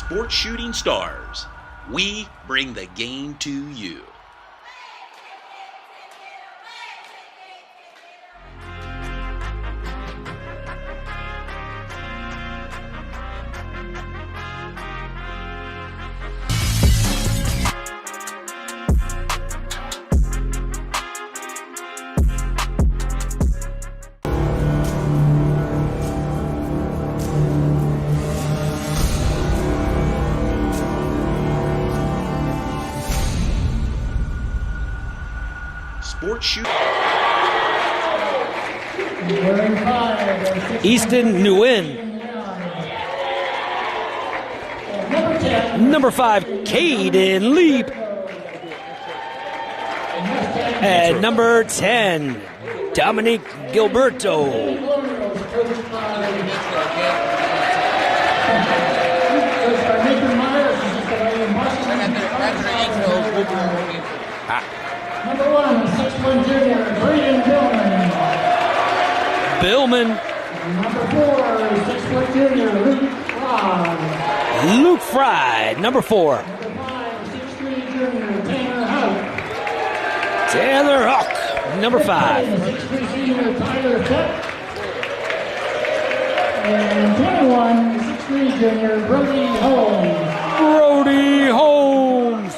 Sports Shooting Stars. We bring the game to you. Sports Shooting. Easton Nguyen. Number 5, Caden Leap. And number 10, Dominic Gilberto. Number 1, 6'1" junior, Braden Billman. Number 4, 6' junior, Luke Fry. Luke Fry, number 4. Number 5, 6'3" junior, Tanner Houck. Taylor Hawk, number 5. 6'3" senior, Tyler Fett. And 21, 6'3" junior, Brody Holmes. Brody Holmes.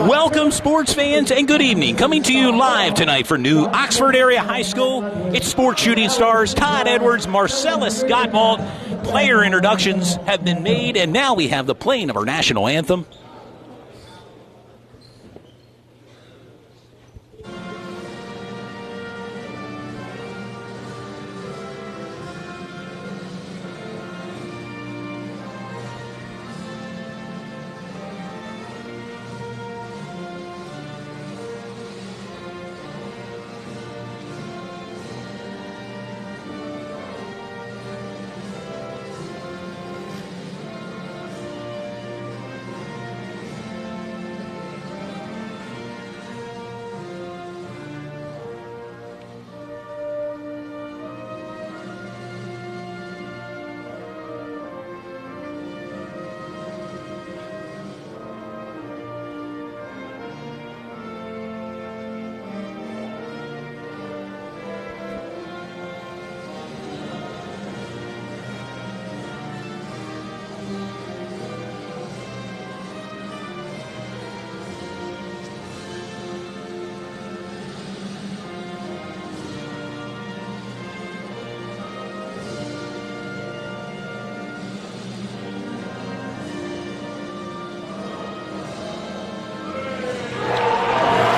Welcome, sports fans, and good evening. Coming to you live tonight for New Oxford Area High School. It's Sports Shooting Stars. Todd Edwards, Marcellus Gottwald. Player introductions have been made, and now we have the playing of our national anthem.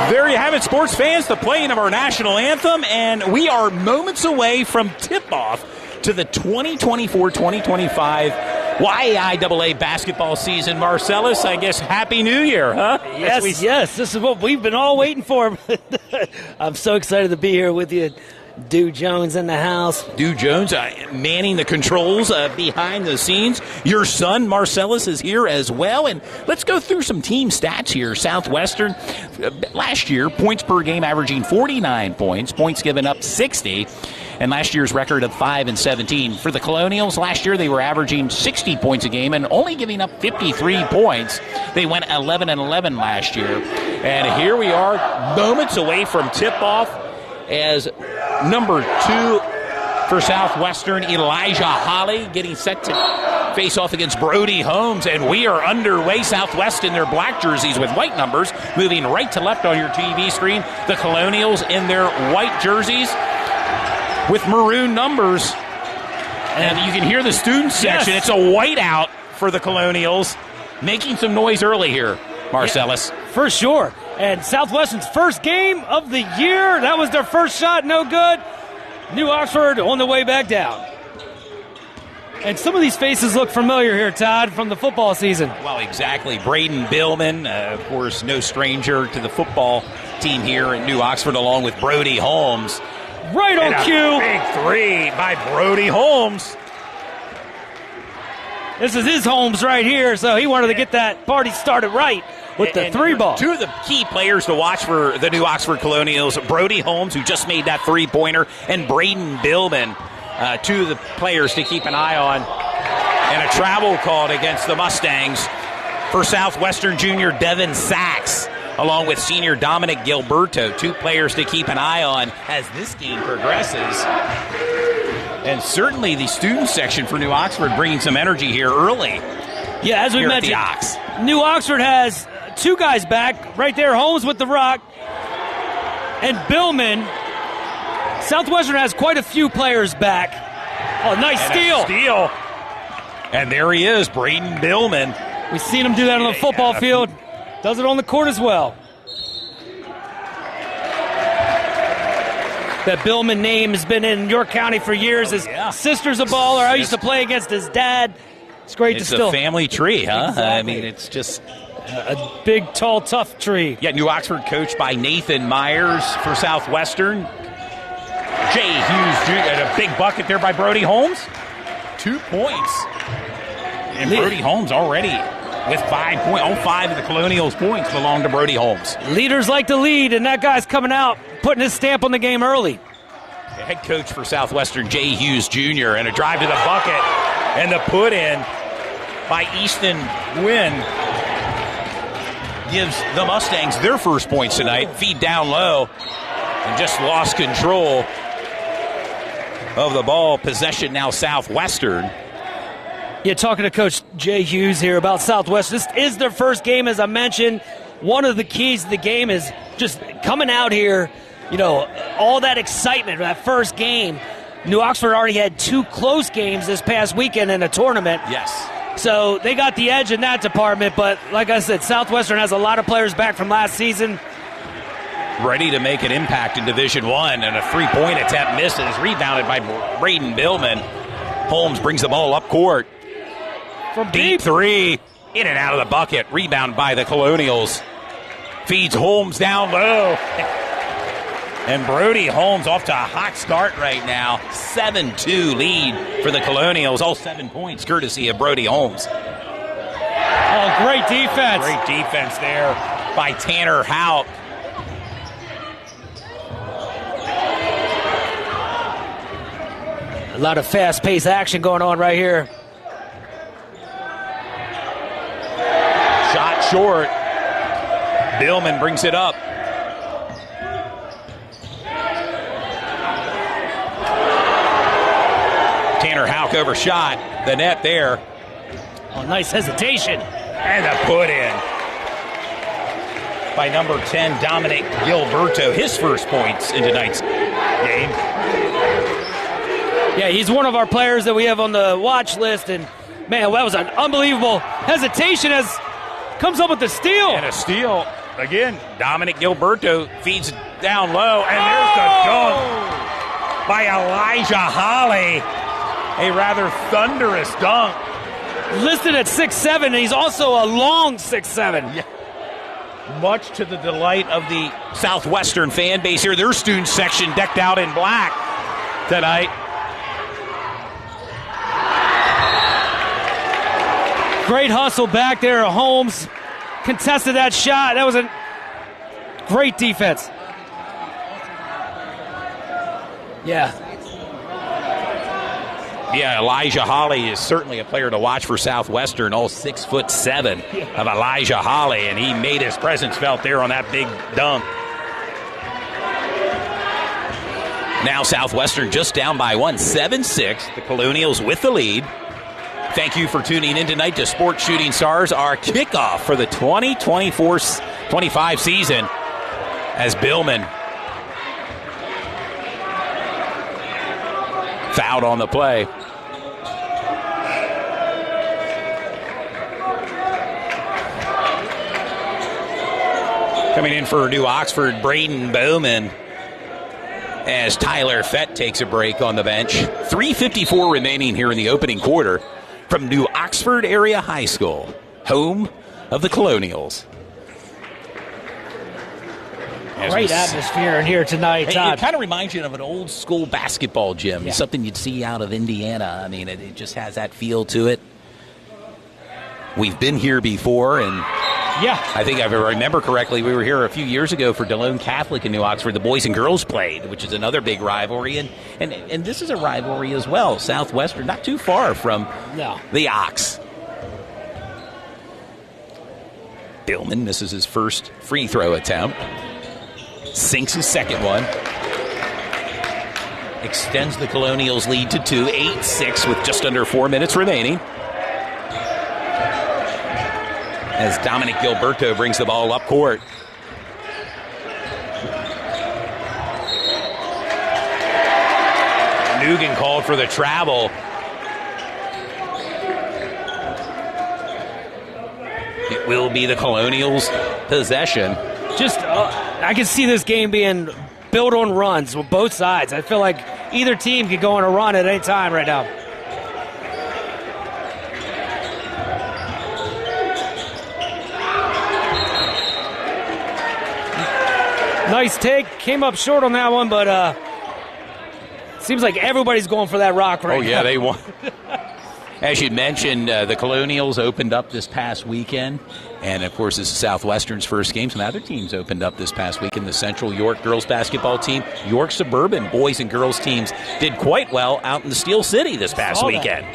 There you have it, sports fans, the playing of our national anthem, and we are moments away from tip-off to the 2024-2025 YIAA basketball season. Marcellus, I guess Happy New Year, huh? Yes, this is what we've been all waiting for. I'm so excited to be here with you. Dew Jones in the house. Dew Jones manning the controls behind the scenes. Your son, Marcellus, is here as well. And let's go through some team stats here. Southwestern, last year, points per game averaging 49 points. Points given up 60. And last year's record of 5-17. For the Colonials, last year they were averaging 60 points a game and only giving up 53 points. They went 11-11 last year. And here we are, moments away from tip-off, as number 2 for Southwestern, Elijah Holly, getting set to face off against Brody Holmes. And we are underway. Southwest in their black jerseys with white numbers, moving right to left on your TV screen. The Colonials in their white jerseys with maroon numbers. And you can hear the student section. Yes. It's a whiteout for the Colonials, making some noise early here, Marcellus. Yeah, for sure. And Southwestern's first game of the year. That was their first shot, no good. New Oxford on the way back down. And some of these faces look familiar here, Todd, from the football season. Well, exactly. Braden Billman, of course, no stranger to the football team here in New Oxford, along with Brody Holmes. Right on cue. Big three by Brody Holmes. This is his Holmes right here, so he wanted to get that party started right with the three ball. Two of the key players to watch for the New Oxford Colonials, Brody Holmes, who just made that three-pointer, and Braden Billman, two of the players to keep an eye on And a travel called against the Mustangs for Southwestern junior Devin Sachs, along with senior Dominic Gilberto, 2 players to keep an eye on as this game progresses. And certainly the student section for New Oxford bringing some energy here early. Yeah, as we mentioned, New Oxford has 2 guys back right there, Holmes with the rock, and Billman. Southwestern has quite a few players back. Oh, nice steal. And there he is, Braden Billman. We've seen him do that on the football field. Does it on the court as well. That Billman name has been in York County for years. His sister's a baller. I used to play against his dad. It's great to still. It's a family tree, huh? Exactly. I mean, it's just a big, tall, tough tree. Yeah, New Oxford coached by Nathan Myers for Southwestern. Jay Hughes and a big bucket there by Brody Holmes. 2 points. And Brody Holmes already with 5 points. All 5 of the Colonials' points belong to Brody Holmes. Leaders like to lead, and that guy's coming out, putting his stamp on the game early. The head coach for Southwestern, Jay Hughes Jr., and a drive to the bucket. And the put in by Easton Wynn gives the Mustangs their first points tonight. Feed down low and just lost control of the ball. Possession now Southwestern. Yeah, talking to Coach Jay Hughes here about Southwest. This is their first game, as I mentioned. One of the keys to the game is just coming out here, you know, all that excitement, that first game. New Oxford already had 2 close games this past weekend in a tournament. Yes. So they got the edge in that department, but like I said, Southwestern has a lot of players back from last season. Ready to make an impact in Division I, and a 3-point attempt misses. Rebounded by Braden Billman. Holmes brings the ball up court. From Deep 3. In and out of the bucket. Rebound by the Colonials. Feeds Holmes down low. And Brody Holmes off to a hot start right now. 7-2 lead for the Colonials. All 7 points courtesy of Brody Holmes. Oh, great defense. Great defense there by Tanner Houck. A lot of fast-paced action going on right here. Shot short. Billman brings it up. Tanner Houck overshot the net there. Oh, nice hesitation. And a put in by number 10, Dominic Gilberto. His first points in tonight's game. Yeah, he's one of our players that we have on the watch list. And, man, that was an unbelievable hesitation as comes up with the steal. And a steal. Again, Dominic Gilberto feeds down low. And there's the dunk by Elijah Holly. A rather thunderous dunk. Listed at 6'7", and he's also a long 6'7". Yeah. Much to the delight of the Southwestern fan base here. Their student section decked out in black tonight. Great hustle back there. Holmes contested that shot. That was a great defense. Yeah. Yeah, Elijah Holly is certainly a player to watch for Southwestern. All 6'7" of Elijah Holly, and he made his presence felt there on that big dunk. Now Southwestern just down by 1, 7-6. The Colonials with the lead. Thank you for tuning in tonight to Sports Shooting Stars, our kickoff for the 2024-25 season, as Billman fouled on the play. Coming in for New Oxford, Braden Bowman, as Tyler Fett takes a break on the bench. 3:54 remaining here in the opening quarter from New Oxford Area High School, home of the Colonials. Great atmosphere in here tonight, Todd. It kind of reminds you of an old school basketball gym, something you'd see out of Indiana. I mean, it just has that feel to it. We've been here before, and Yeah. I think if I remember correctly, we were here a few years ago for DeLone Catholic in New Oxford. The boys and girls played, which is another big rivalry. And this is a rivalry as well. Southwestern, not too far from the Ox. Billman misses his first free throw attempt. Sinks his second one. Extends the Colonials' lead to 2, 8-6 with just under 4 minutes remaining. As Dominic Gilberto brings the ball up court. Nugan called for the travel. It will be the Colonials' possession. I can see this game being built on runs with both sides. I feel like either team could go on a run at any time right now. Nice take. Came up short on that one, but seems like everybody's going for that rock right now. Oh, yeah, they won. As you mentioned, the Colonials opened up this past weekend. And, of course, this is Southwestern's first game. Some other teams opened up this past weekend. The Central York girls basketball team, York Suburban boys and girls teams did quite well out in the Steel City this past weekend.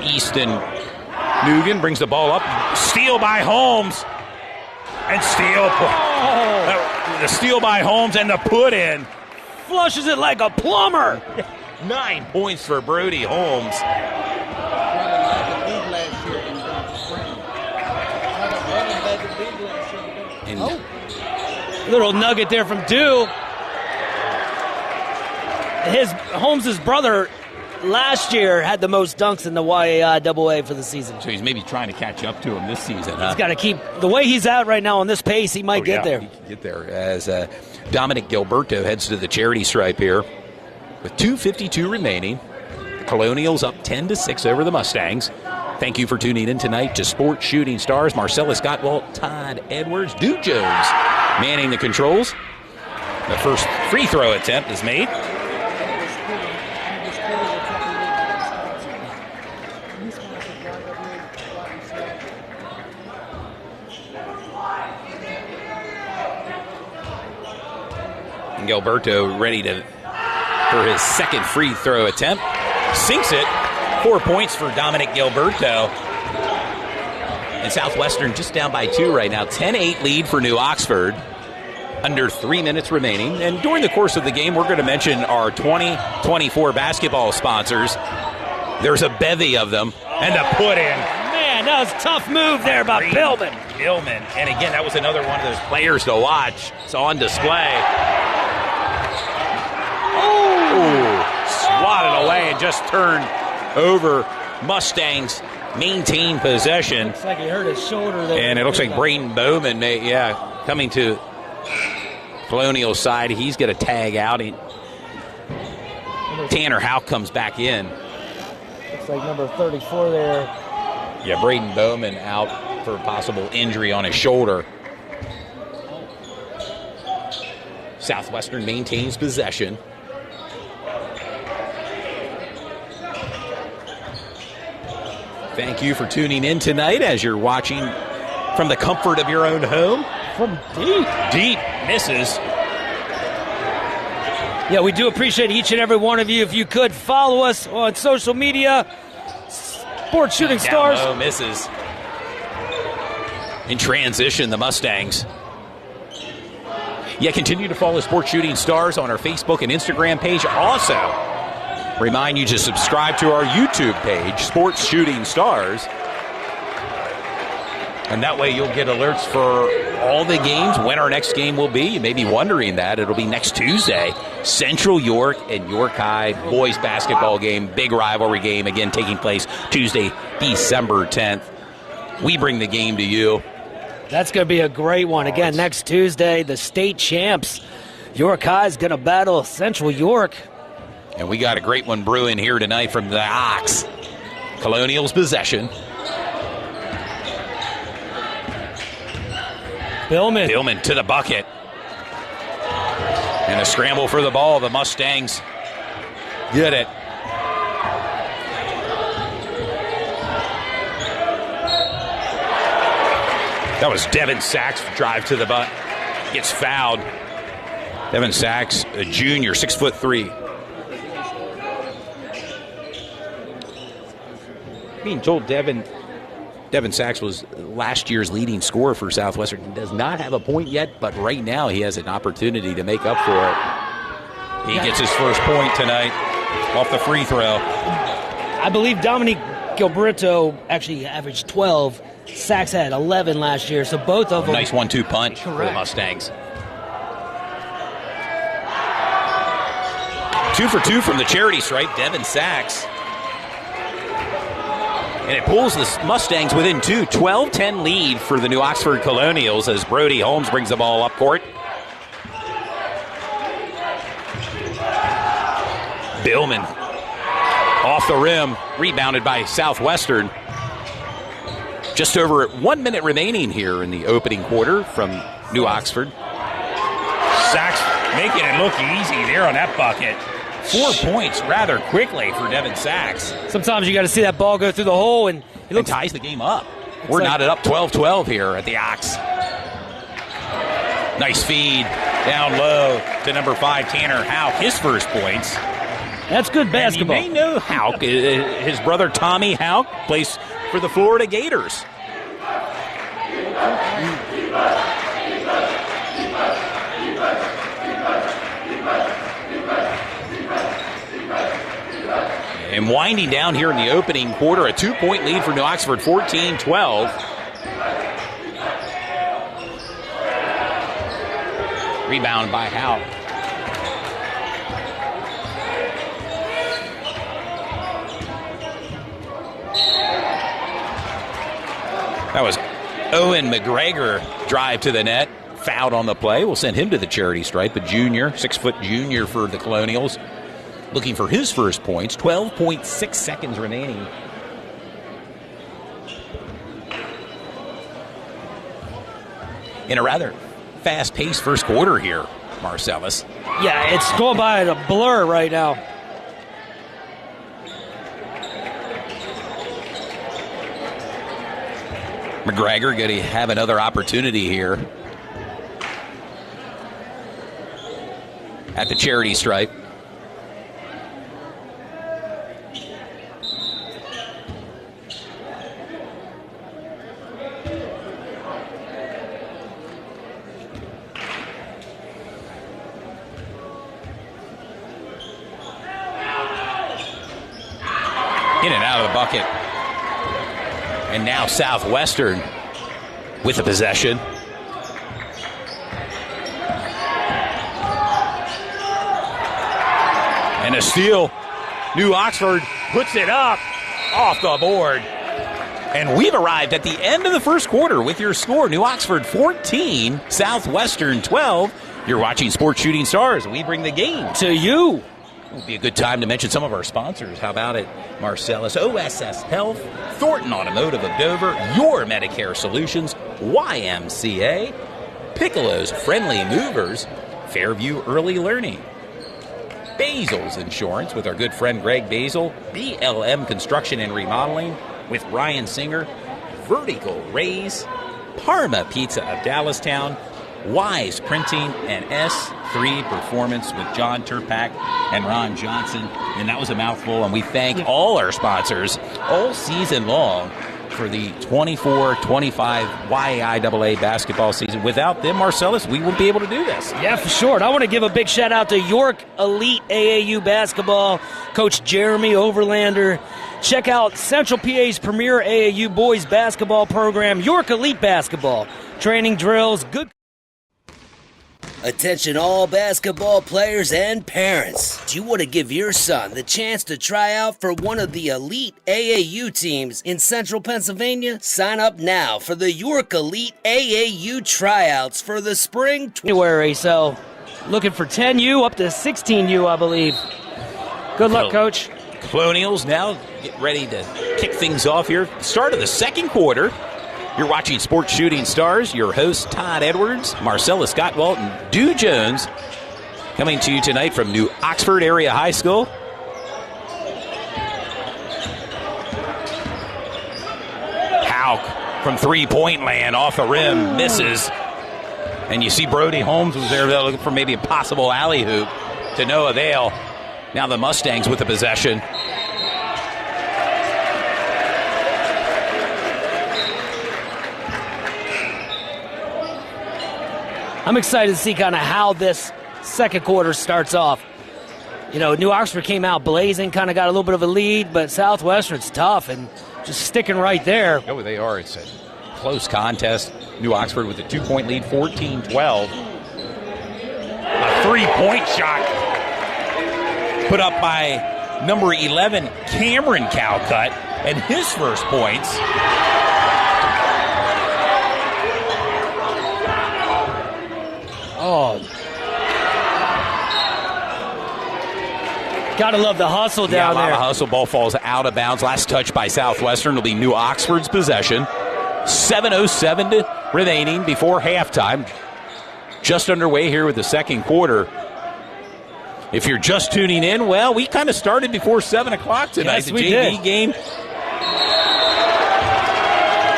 Easton Nugan brings the ball up. Steal by Holmes. And steal. The steal by Holmes and the put in. Flushes it like a plumber. 9 points for Brody Holmes. Little nugget there from Dew. Holmes' brother last year had the most dunks in the YAIAA for the season. So he's maybe trying to catch up to him this season. He's got to keep the way he's out right now on this pace. He might get there. He can get there as Dominic Gilberto heads to the charity stripe here with 2:52 remaining. The Colonials up 10-6 over the Mustangs. Thank you for tuning in tonight to Sports Shooting Stars. Marcellus Gottwalt, Todd Edwards, Duke Jones manning the controls. The first free throw attempt is made. And Gilberto ready for his second free throw attempt. Sinks it. 4 points for Dominic Gilberto. And Southwestern just down by 2 right now. 10-8 lead for New Oxford. Under 3 minutes remaining. And during the course of the game, we're going to mention our 2024 basketball sponsors. There's a bevy of them. And a put in. Man, that was a tough move there by Billman. And again, that was another one of those players to watch. It's on display. Swatted away and just turned over. Mustangs maintain possession. Looks like he hurt his shoulder there. And it looks like Braden Bowman coming to Colonial side. He's going to tag out. Tanner Houck comes back in. Looks like number 34 there. Yeah, Braden Bowman out for a possible injury on his shoulder. Southwestern maintains possession. Thank you for tuning in tonight as you're watching from the comfort of your own home. From deep. Deep misses. Yeah, we do appreciate each and every one of you. If you could follow us on social media, Sports Shooting Stars. Down low, misses. In transition, the Mustangs. Yeah, continue to follow Sports Shooting Stars on our Facebook and Instagram page. Also, remind you to subscribe to our YouTube page, Sports Shooting Stars. And that way you'll get alerts for all the games, when our next game will be. You may be wondering that. It'll be next Tuesday. Central York and York High boys basketball game. Big rivalry game, again, taking place Tuesday, December 10th. We bring the game to you. That's going to be a great one. Again, next Tuesday, the state champs. York High is going to battle Central York. And we got a great one brewing here tonight from the Ox. Colonials possession. Billman to the bucket. And a scramble for the ball. The Mustangs get it. That was Devin Sachs' drive to the butt. Gets fouled. Devin Sachs, a junior, 6'3". Being told Devin Sachs was last year's leading scorer for Southwestern. He does not have a point yet, but right now he has an opportunity to make up for it. He gets his first point tonight off the free throw. I believe Dominique Gilberto actually averaged 12. Sachs had 11 last year, so both of them. Nice 1-2 punch for the Correct. Mustangs. 2 for 2 from the charity stripe, Devin Sachs. And it pulls the Mustangs within 2. 12-10 lead for the New Oxford Colonials as Brody Holmes brings the ball up court. Billman off the rim, rebounded by Southwestern. Just over 1 minute remaining here in the opening quarter from New Oxford. Sachs making it look easy there on that bucket. 4 points rather quickly for Devin Sachs. Sometimes you got to see that ball go through the hole, and he And ties the game up. We're like- knotted up 12-12 here at the Ox. Nice feed down low to number 5, Tanner Houck. His first points. That's good basketball. And you may know Houck. His brother Tommy Houck plays for the Florida Gators. And winding down here in the opening quarter, a 2-point lead for New Oxford, 14-12. Rebound by Houck. That was Owen McGregor drive to the net. Fouled on the play. We'll send him to the charity stripe. A junior, 6-foot junior for the Colonials. Looking for his first points. 12.6 seconds remaining. In a rather fast-paced first quarter here, Marcellus. Yeah, it's going by at a blur right now. McGregor going to have another opportunity here at the charity stripe. In and out of the bucket. And now Southwestern with the possession. And a steal. New Oxford puts it up off the board. And we've arrived at the end of the first quarter with your score. New Oxford 14, Southwestern 12. You're watching Sports Shooting Stars. We bring the game To you. It would be a good time to mention some of our sponsors. How about it? Marcellus, OSS Health, Thornton Automotive of Dover, Your Medicare Solutions, YMCA, Piccolo's Friendly Movers, Fairview Early Learning, Basil's Insurance with our good friend Greg Basil, BLM Construction and Remodeling with Ryan Singer, Vertical Raise, Parma Pizza of Dallastown, Wise Printing, and S3 Performance with John Turpak and Ron Johnson. And that was a mouthful, and we thank all our sponsors all season long for the 24-25 YIAA basketball season. Without them, Marcellus, we wouldn't be able to do this. Yeah, for sure. And I want to give a big shout out to York Elite AAU basketball, Coach Jeremy Overlander. Check out Central PA's premier AAU boys basketball program, York Elite Basketball. Training drills, good. Attention all basketball players and parents. Do you want to give your son the chance to try out for one of the elite AAU teams in central Pennsylvania? Sign up now for the York Elite AAU tryouts for the spring January, so looking for 10U up to 16U, I believe. Good luck, Coach. Colonials now get ready to kick things off here. Start of the second quarter. You're watching Sports Shooting Stars. Your hosts, Todd Edwards, Marcellus Scott Walton, Dew Jones, coming to you tonight from New Oxford Area High School. Houck from three-point land, off the rim, misses. And you see Brody Holmes was there looking for maybe a possible alley-oop to no avail. Now the Mustangs with the possession. I'm excited to see kind of how this second quarter starts off. You know, New Oxford came out blazing, kind of got a little bit of a lead, but Southwestern's tough and just sticking right there. Oh, they are. It's a close contest. New Oxford with a 2-point lead, 14-12. A three-point shot put up by number 11, Cameron Calcutt, and his first points. Oh. Gotta love the hustle down there. A lot of hustle. Ball falls out of bounds. Last touch by Southwestern will be New Oxford's possession. 7:07 remaining before halftime. Just underway here with the second quarter. If you're just tuning in, well, we kind of started before 7 o'clock tonight. Yes, the we JV did. game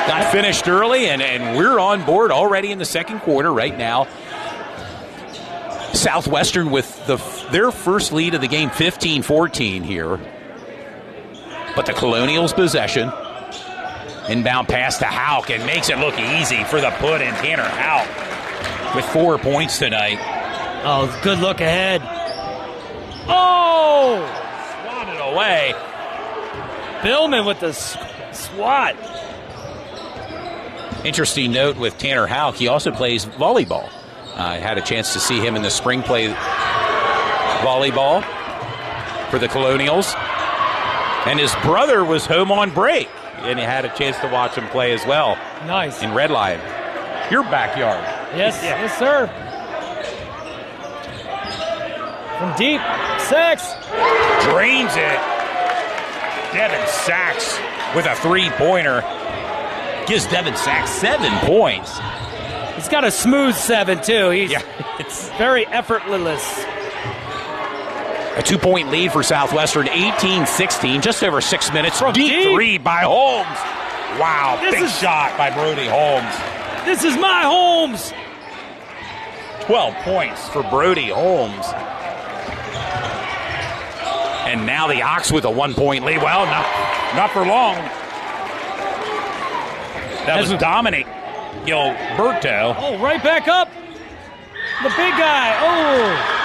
got finished early, and we're on board already in the second quarter right now. Southwestern with their first lead of the game, 15-14 here. But the Colonials' possession. Inbound pass to Hauk, and makes it look easy for the put-in. Tanner Hauk with 4 points tonight. Oh, good look ahead. Oh! Swatted away. Billman with the swat. Interesting note with Tanner Hauk, he also plays volleyball. I had a chance to see him in the spring play volleyball for the Colonials. And his brother was home on break, and he had a chance to watch him play as well. Nice. In Red Lion. Your backyard. Yes, yes, sir. From deep, Sachs. Drains it. Devin Sachs with a three-pointer. Gives Devin Sachs 7 points. He's got a smooth 7, too. It's very effortless. a 2-point lead for Southwestern, 18-16, just over 6 minutes. Deep three by Holmes. Wow, big shot by Brody Holmes. This is my Holmes. 12 points for Brody Holmes. And now the Ox with a 1-point lead. Well, not for long. That was Dominic Gilberto. Oh, right back up. The big guy. Oh.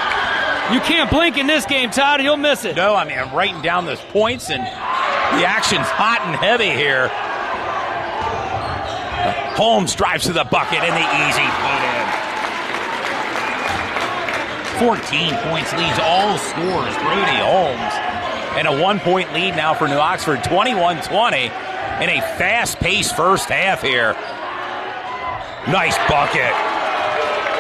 You can't blink in this game, Todd. You'll miss it. No, I mean, I'm writing down those points, and the action's hot and heavy here. Holmes drives to the bucket, and the easy put in. 14 points leads all scores, Brody Holmes. And a 1-point lead now for New Oxford, 21-20, in a fast-paced first half here. Nice bucket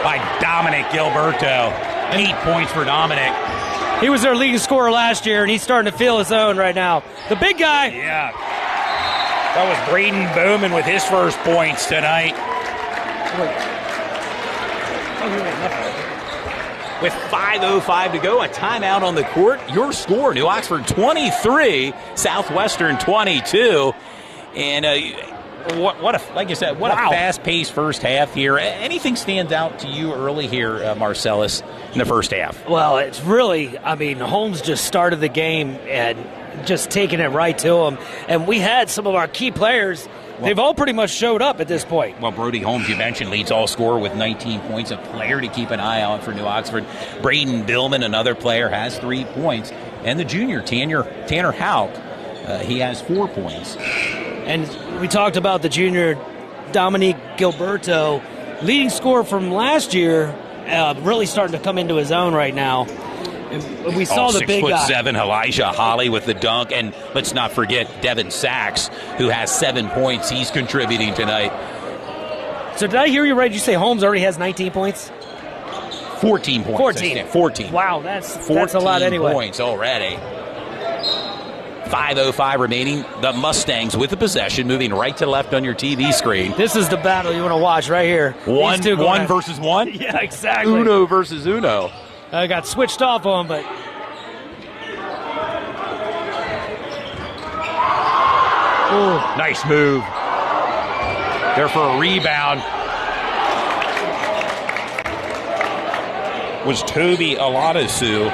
by Dominic Gilberto. 8 points for Dominic. He was their leading scorer last year, and he's starting to feel his own right now. The big guy. Yeah. That was Braden Bowman with his first points tonight. With 5:05 to go, a timeout on the court. Your score, New Oxford 23, Southwestern 22. And like you said, what a fast-paced first half here. Anything stands out to you early here, Marcellus, in the first half? Well, it's really, Holmes just started the game and just taking it right to him. And we had some of our key players. They've all pretty much showed up at this point. Well, Brody Holmes, you mentioned, leads all scorer with 19 points. A player to keep an eye on for New Oxford. Braden Billman, another player, has 3 points. And the junior, Tanner Hauk, he has 4 points. And we talked about the junior, Dominique Gilberto, leading scorer from last year, really starting to come into his own right now. And we saw the big guy. 6'7", Elijah Holly with the dunk. And let's not forget Devin Sachs, who has 7 points. He's contributing tonight. So did I hear you right? Did you say Holmes already has 19 points? 14 points. 14. Wow, that's a lot anyway. 14 points already. 5:05 remaining. The Mustangs with the possession, moving right to left on your TV screen. This is the battle you want to watch right here. One versus one? Yeah, exactly. Uno versus Uno. I got switched off on, but... Ooh. Nice move. There for a rebound was Toby Aladasu,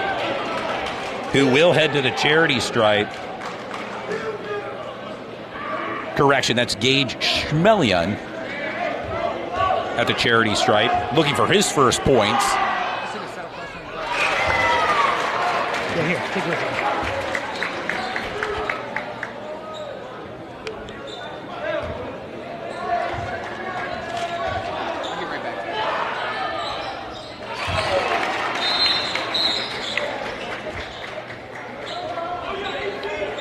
who will head to the charity stripe. Correction, that's Gage Schmelian at the charity stripe, looking for his first points. Yeah, here, take it.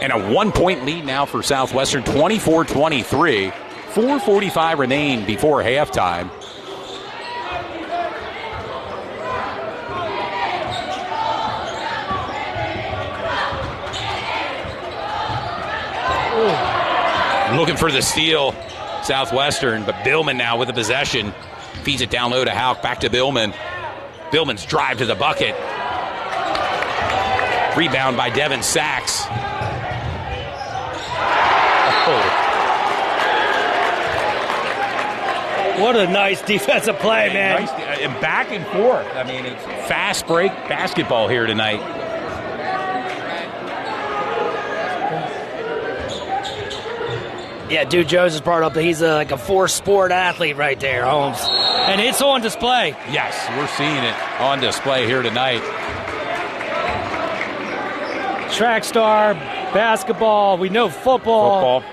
And a 1-point lead now for Southwestern, 24-23. 4:45 remain before halftime. Looking for the steal, Southwestern, but Billman now with the possession. Feeds it down low to Houck, back to Billman. Billman's drive to the bucket. Rebound by Devin Sachs. What a nice defensive play, man. Nice, and back and forth. I mean, it's fast break basketball here tonight. Yeah, Dude Jones has brought up that he's like a four-sport athlete right there, Holmes. And it's on display. Yes, we're seeing it on display here tonight. Track star, basketball, we know football.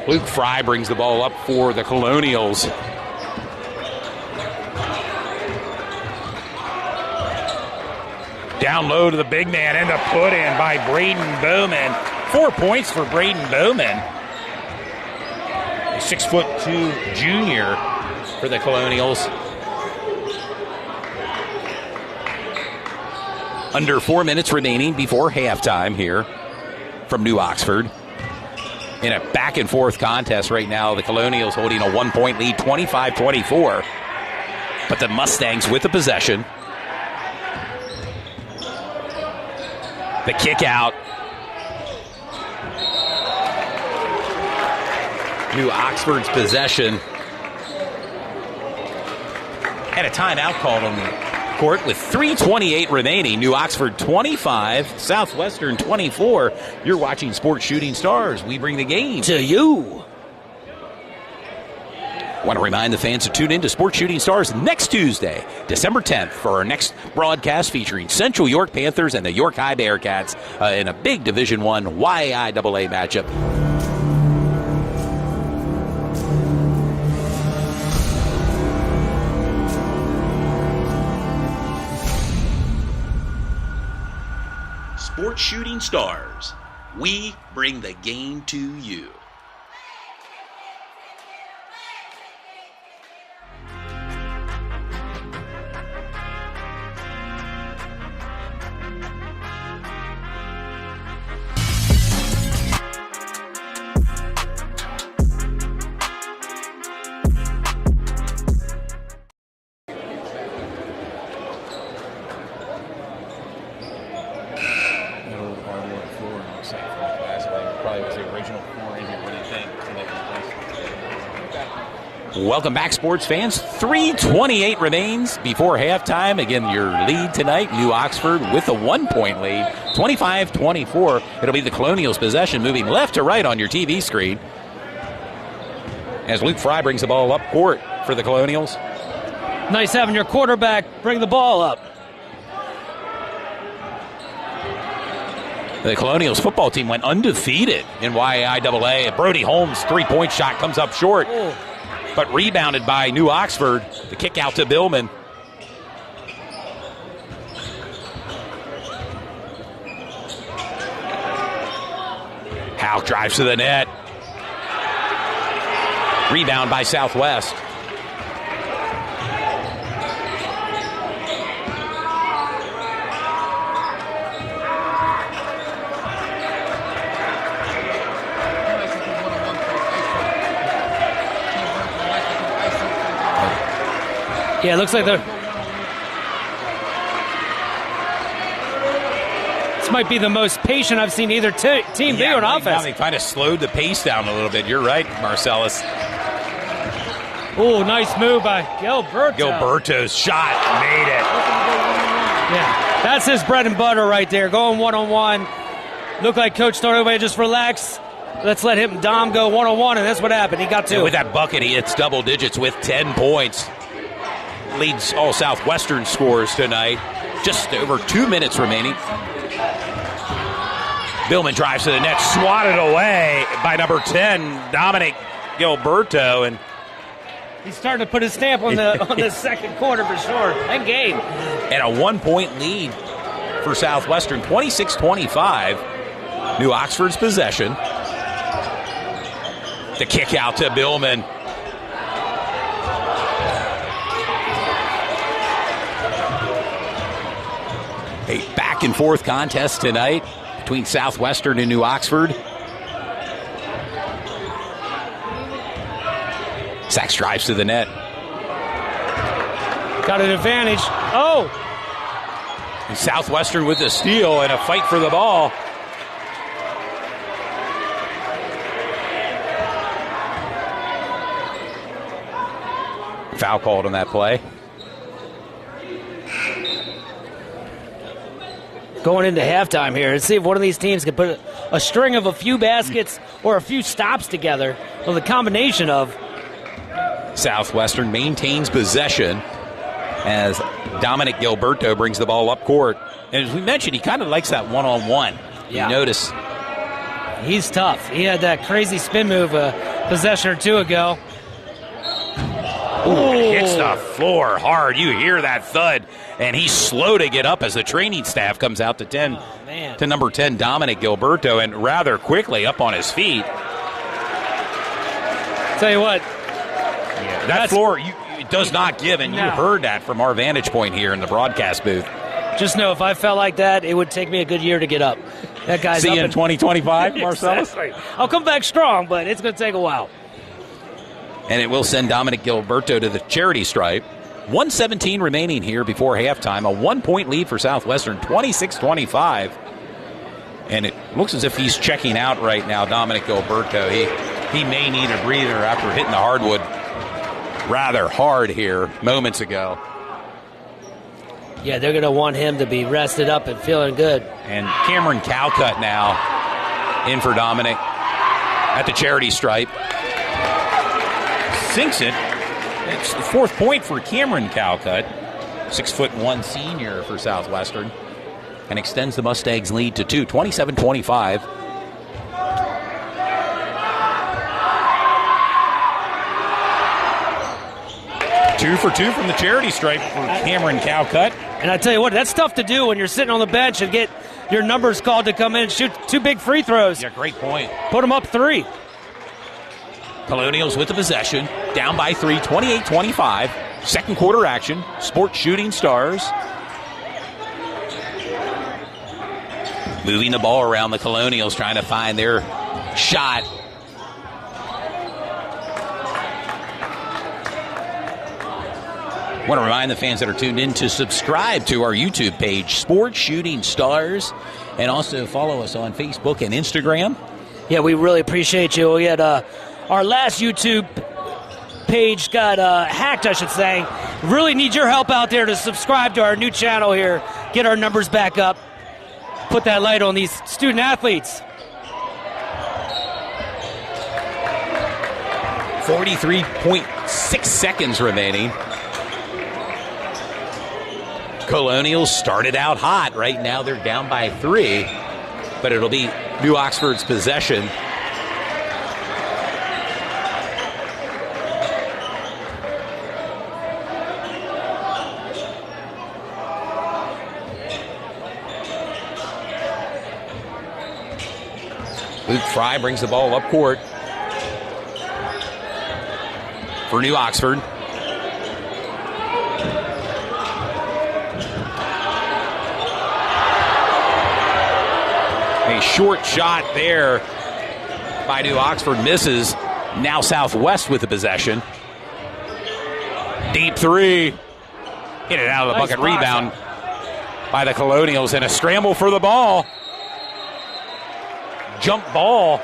Luke Fry brings the ball up for the Colonials. Down low to the big man and a put in by Braden Bowman. 4 points for Braden Bowman. A 6'2" junior for the Colonials. Under 4 minutes remaining before halftime here from New Oxford. In a back and forth contest right now, the Colonials holding a 1-point lead, 25-24. But the Mustangs with the possession. The kick out. New Oxford's possession. And a timeout called on the court with 3:28 remaining. New Oxford 25, Southwestern 24. You're watching Sports Shooting Stars. We bring the game To you. Want to remind the fans to tune in to Sports Shooting Stars next Tuesday, December 10th, for our next broadcast featuring Central York Panthers and the York High Bearcats in a big Division I YIAA matchup. Sports Shooting Stars. We bring the game to you. Welcome back, sports fans. 3:28 remains before halftime. Again, your lead tonight, New Oxford with a 1-point lead, 25-24. It'll be the Colonials' possession, moving left to right on your TV screen. As Luke Fry brings the ball up court for the Colonials. Nice having your quarterback bring the ball up. The Colonials football team went undefeated in YIAA. Brody Holmes' three-point shot comes up short. But rebounded by New Oxford. The kick out to Billman. Houck drives to the net. Rebound by Southwest. Yeah, it looks like they're... might be the most patient I've seen either team be on offense. They kind of slowed the pace down a little bit. You're right, Marcellus. Oh, nice move by Gilberto. Gilberto's shot made it. Yeah, that's his bread and butter right there, going one-on-one. Looked like Coach told everybody just relax. Let's let him, Dom, go one-on-one, and that's what happened. He got two. And with that bucket, he hits double digits with 10 points. Leads all Southwestern scores tonight. Just over 2 minutes remaining. Billman drives to the net, swatted away by number 10, Dominic Gilberto, and he's starting to put his stamp on the second quarter for sure. And game. And a 1-point lead for Southwestern, 26-25. New Oxford's possession. The kick out to Billman. A back and forth contest tonight between Southwestern and New Oxford. Sachs drives to the net. Got an advantage. Oh! And Southwestern with the steal and a fight for the ball. Foul called on that play. Going into halftime here, let's see if one of these teams can put a string of a few baskets or a few stops together. Well, the combination of Southwestern maintains possession as Dominic Gilberto brings the ball up court. And as we mentioned, he kind of likes that one-on-one. Yeah. You notice. He's tough. He had that crazy spin move a possession or two ago. Ooh, hits the floor hard. You hear that thud. And he's slow to get up as the training staff comes out to 10. Oh, man. To number 10, Dominic Gilberto, and rather quickly up on his feet. Tell you what. Yeah, that floor it does not give, and No. you heard that from our vantage point here in the broadcast booth. just know if I felt like that, it would take me a good year to get up. That guy's See up you in 2025, Marcellus? Exactly. I'll come back strong, but it's going to take a while. And it will send Dominic Gilberto to the charity stripe. 1:17 remaining here before halftime. A 1-point lead for Southwestern, 26-25. And it looks as if he's checking out right now, Dominic Gilberto. He may need a breather after hitting the hardwood rather hard here moments ago. Yeah, they're going to want him to be rested up and feeling good. And Cameron Calcutt now in for Dominic at the charity stripe. Sinks it. It's the 4th point for Cameron Calcutt, 6'1" senior for Southwestern, and extends the Mustangs' lead to 2, 27-25. Two for two from the charity stripe for Cameron Calcutt. And I tell you what, that's tough to do when you're sitting on the bench and get your numbers called to come in and shoot 2 big free throws. Yeah, great point. Put them up 3. Colonials with the possession, down by 3, 28-25. Second quarter action, Sports Shooting Stars. Moving the ball around, the Colonials trying to find their shot. Want to remind the fans that are tuned in to subscribe to our YouTube page, Sports Shooting Stars, and also follow us on Facebook and Instagram. Yeah, we really appreciate you. We had our last YouTube page got hacked, I should say. Really need your help out there to subscribe to our new channel here, get our numbers back up, put that light on these student athletes. 43.6 seconds remaining. Colonials started out hot. Right now they're down by 3, but it'll be New Oxford's possession. Luke Fry brings the ball up court for New Oxford. A short shot there by New Oxford misses. Now Southwest with the possession. Deep 3. Hit it out of the bucket. Rebound by the Colonials and a scramble for the ball. jump ball.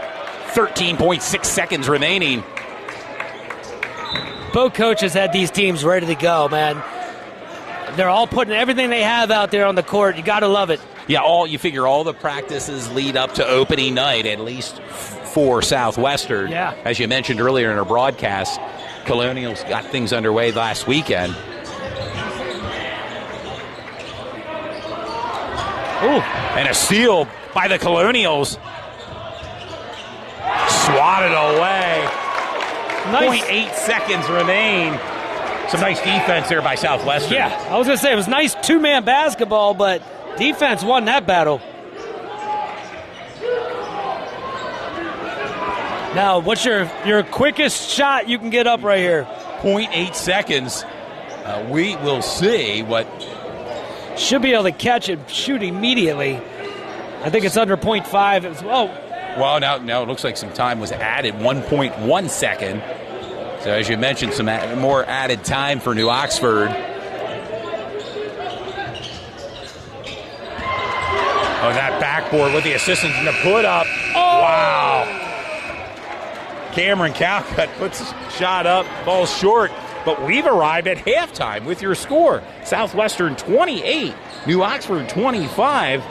13.6 seconds remaining. Both coaches had these teams ready to go, man. They're all putting everything they have out there on the court. You got to love it. Yeah, you figure all the practices lead up to opening night, at least for Southwestern. Yeah. As you mentioned earlier in our broadcast, Colonials got things underway last weekend. Ooh, and a steal by the Colonials. Swatted away. Nice. 0.8 seconds remain. Some nice defense there by Southwestern. Yeah, I was going to say, it was nice two-man basketball, but defense won that battle. Now, what's your quickest shot you can get up right here? 0.8 seconds. We will see what... Should be able to catch it, shoot immediately. I think it's under 0.5 as well. Well, now it looks like some time was added, 1.1 second. So as you mentioned, some more added time for New Oxford. Oh, that backboard with the assistance and the put up. Oh! Wow. Cameron Calcutt puts a shot up, ball short. But we've arrived at halftime with your score. Southwestern 28, New Oxford 25.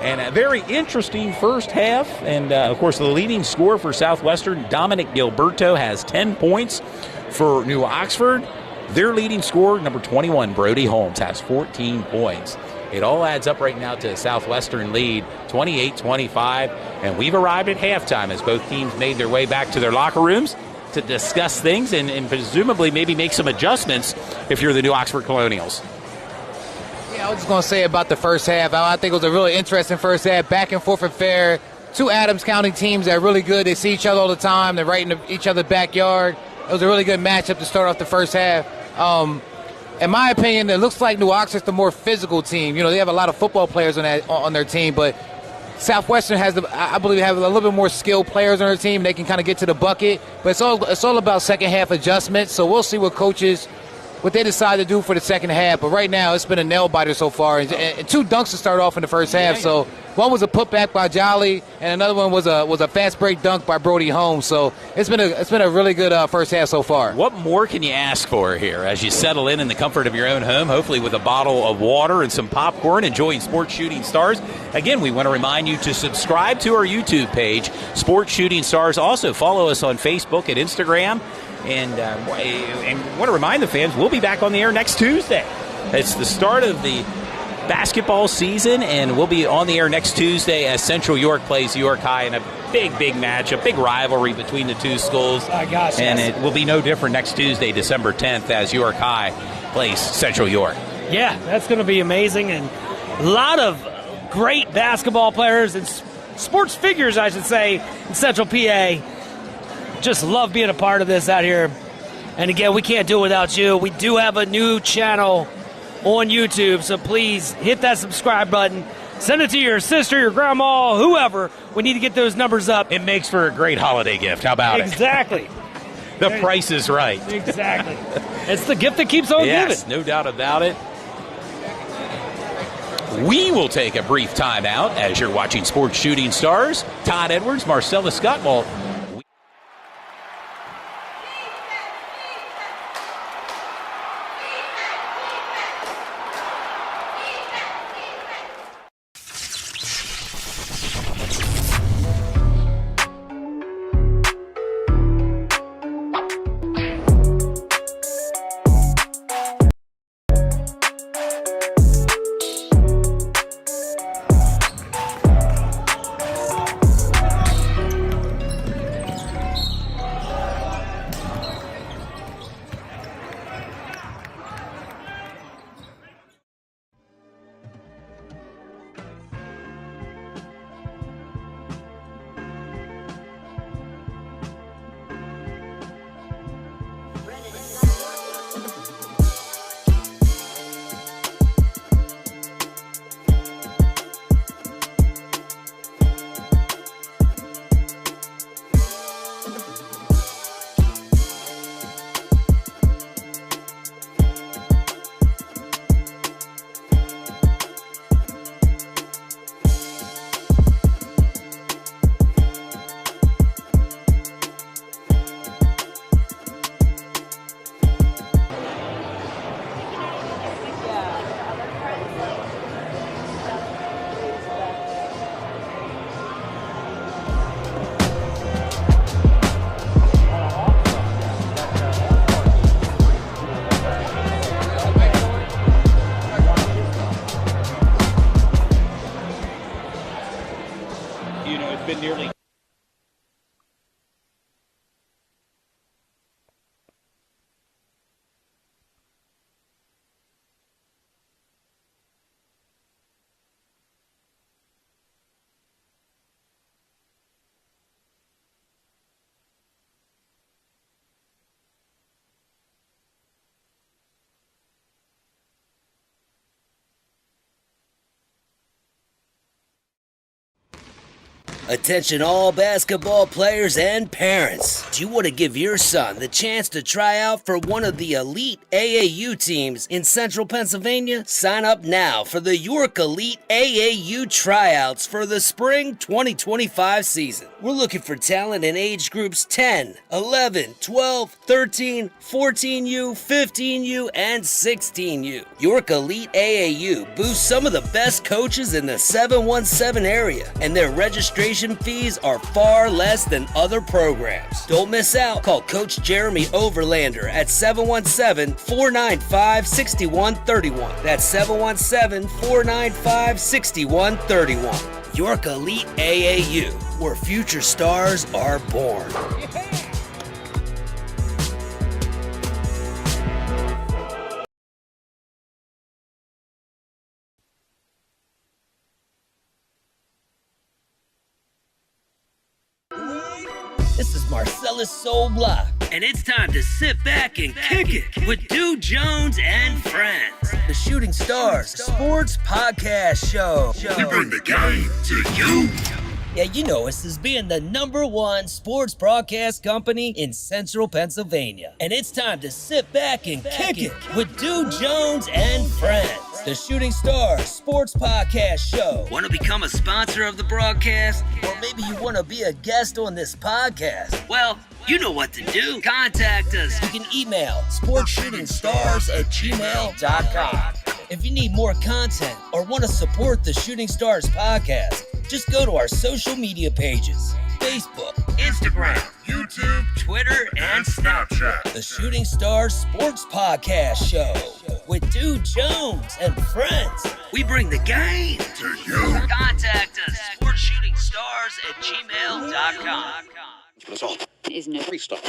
And a very interesting first half. And, of course, the leading scorer for Southwestern, Dominic Gilberto, has 10 points. For New Oxford, their leading scorer, number 21, Brody Holmes, has 14 points. It all adds up right now to a Southwestern lead, 28-25. And we've arrived at halftime as both teams made their way back to their locker rooms to discuss things and presumably maybe make some adjustments if you're the New Oxford Colonials. Yeah, I was just going to say about the first half. I think it was a really interesting first half, back and forth and fair. Two Adams County teams that are really good. They see each other all the time. They're right in each other's backyard. It was a really good matchup to start off the first half. In my opinion, it looks like New Oxford's the more physical team. You know, they have a lot of football players on their team, but Southwestern has, I believe, have a little bit more skilled players on their team. They can kind of get to the bucket, but it's all about second half adjustments. So we'll see what they decide to do for the second half. But right now, it's been a nail biter so far, and two dunks to start off in the first half. So one was a putback by Jolly, and another one was a fast break dunk by Brody Holmes. So it's been a really good first half so far. What more can you ask for here as you settle in the comfort of your own home, hopefully with a bottle of water and some popcorn, enjoying Sports Shooting Stars? Again, we want to remind you to subscribe to our YouTube page, Sports Shooting Stars. Also, follow us on Facebook and Instagram. And want to remind the fans, we'll be back on the air next Tuesday. It's the start of the basketball season, and we'll be on the air next Tuesday as Central York plays York High in a big match, a big rivalry between the two schools. My gosh, and yes. It will be no different next Tuesday, December 10th, as York High plays Central York. Yeah, that's going to be amazing, and a lot of great basketball players and sports figures, I should say, in Central PA. Just love being a part of this out here. And again, we can't do it without you. We do have a new channel on YouTube, so please hit that subscribe button. Send it to your sister, your grandma, whoever. We need to get those numbers up. It makes for a great holiday gift. How about Exactly. it? The price is right. Exactly. It's the gift that keeps on Yes, giving. no doubt about it. We will take a brief time out as you're watching Sports Shooting Stars. Todd Edwards, Marcella Scott. Well, Attention all basketball players and parents. Do you want to give your son the chance to try out for one of the elite AAU teams in Central Pennsylvania? Sign up now for the York Elite AAU tryouts for the spring 2025 season. We're looking for talent in age groups 10, 11, 12, 13, 14U, 15U, and 16U. York Elite AAU boosts some of the best coaches in the 717 area, and their registration fees are far less than other programs. Don't miss out. Call Coach Jeremy Overlander at 717-495-6131. That's 717-495-6131. York Elite AAU, where future stars are born. This is Marcellus Soul Block, and it's time to sit back and kick it with Dude Jones and friends. The Shooting Stars Sports Podcast Show. We bring the game to you. Yeah, you know us as being the #1 sports broadcast company in Central Pennsylvania. And it's time to sit back and kick it with Dude Jones and friends. The Shooting Stars Sports Podcast Show. Want to become a sponsor of the broadcast? Or maybe you want to be a guest on this podcast? Well, you know what to do. Contact us. You can email sportshootingstars@gmail.com. If you need more content or want to support the Shooting Stars podcast, just go to our social media pages: Facebook, Instagram, YouTube, Twitter, and Snapchat. The Shooting Stars Sports Podcast Show with Dude Jones and friends. We bring the game to you. Contact us, sportshootingstars@gmail.com. Is no free stuff.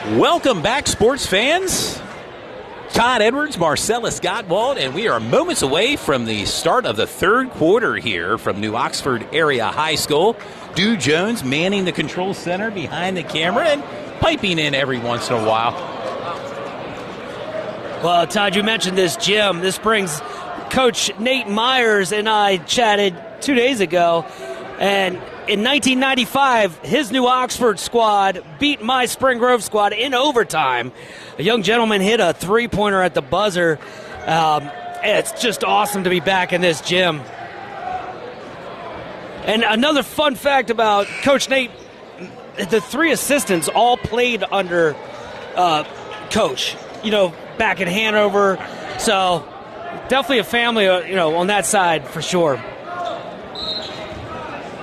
Welcome back, sports fans. Todd Edwards, Marcellus Gottwald, and we are moments away from the start of the third quarter here from New Oxford Area High School. Dew Jones manning the control center behind the camera and piping in every once in a while. Well, Todd, you mentioned this gym. This brings Coach Nate Myers and I chatted 2 days ago, and in 1995, his New Oxford squad beat my Spring Grove squad in overtime. A young gentleman hit a three-pointer at the buzzer. It's just awesome to be back in this gym. And another fun fact about Coach Nate, the three assistants all played under Coach, back in Hanover. So definitely a family, on that side for sure.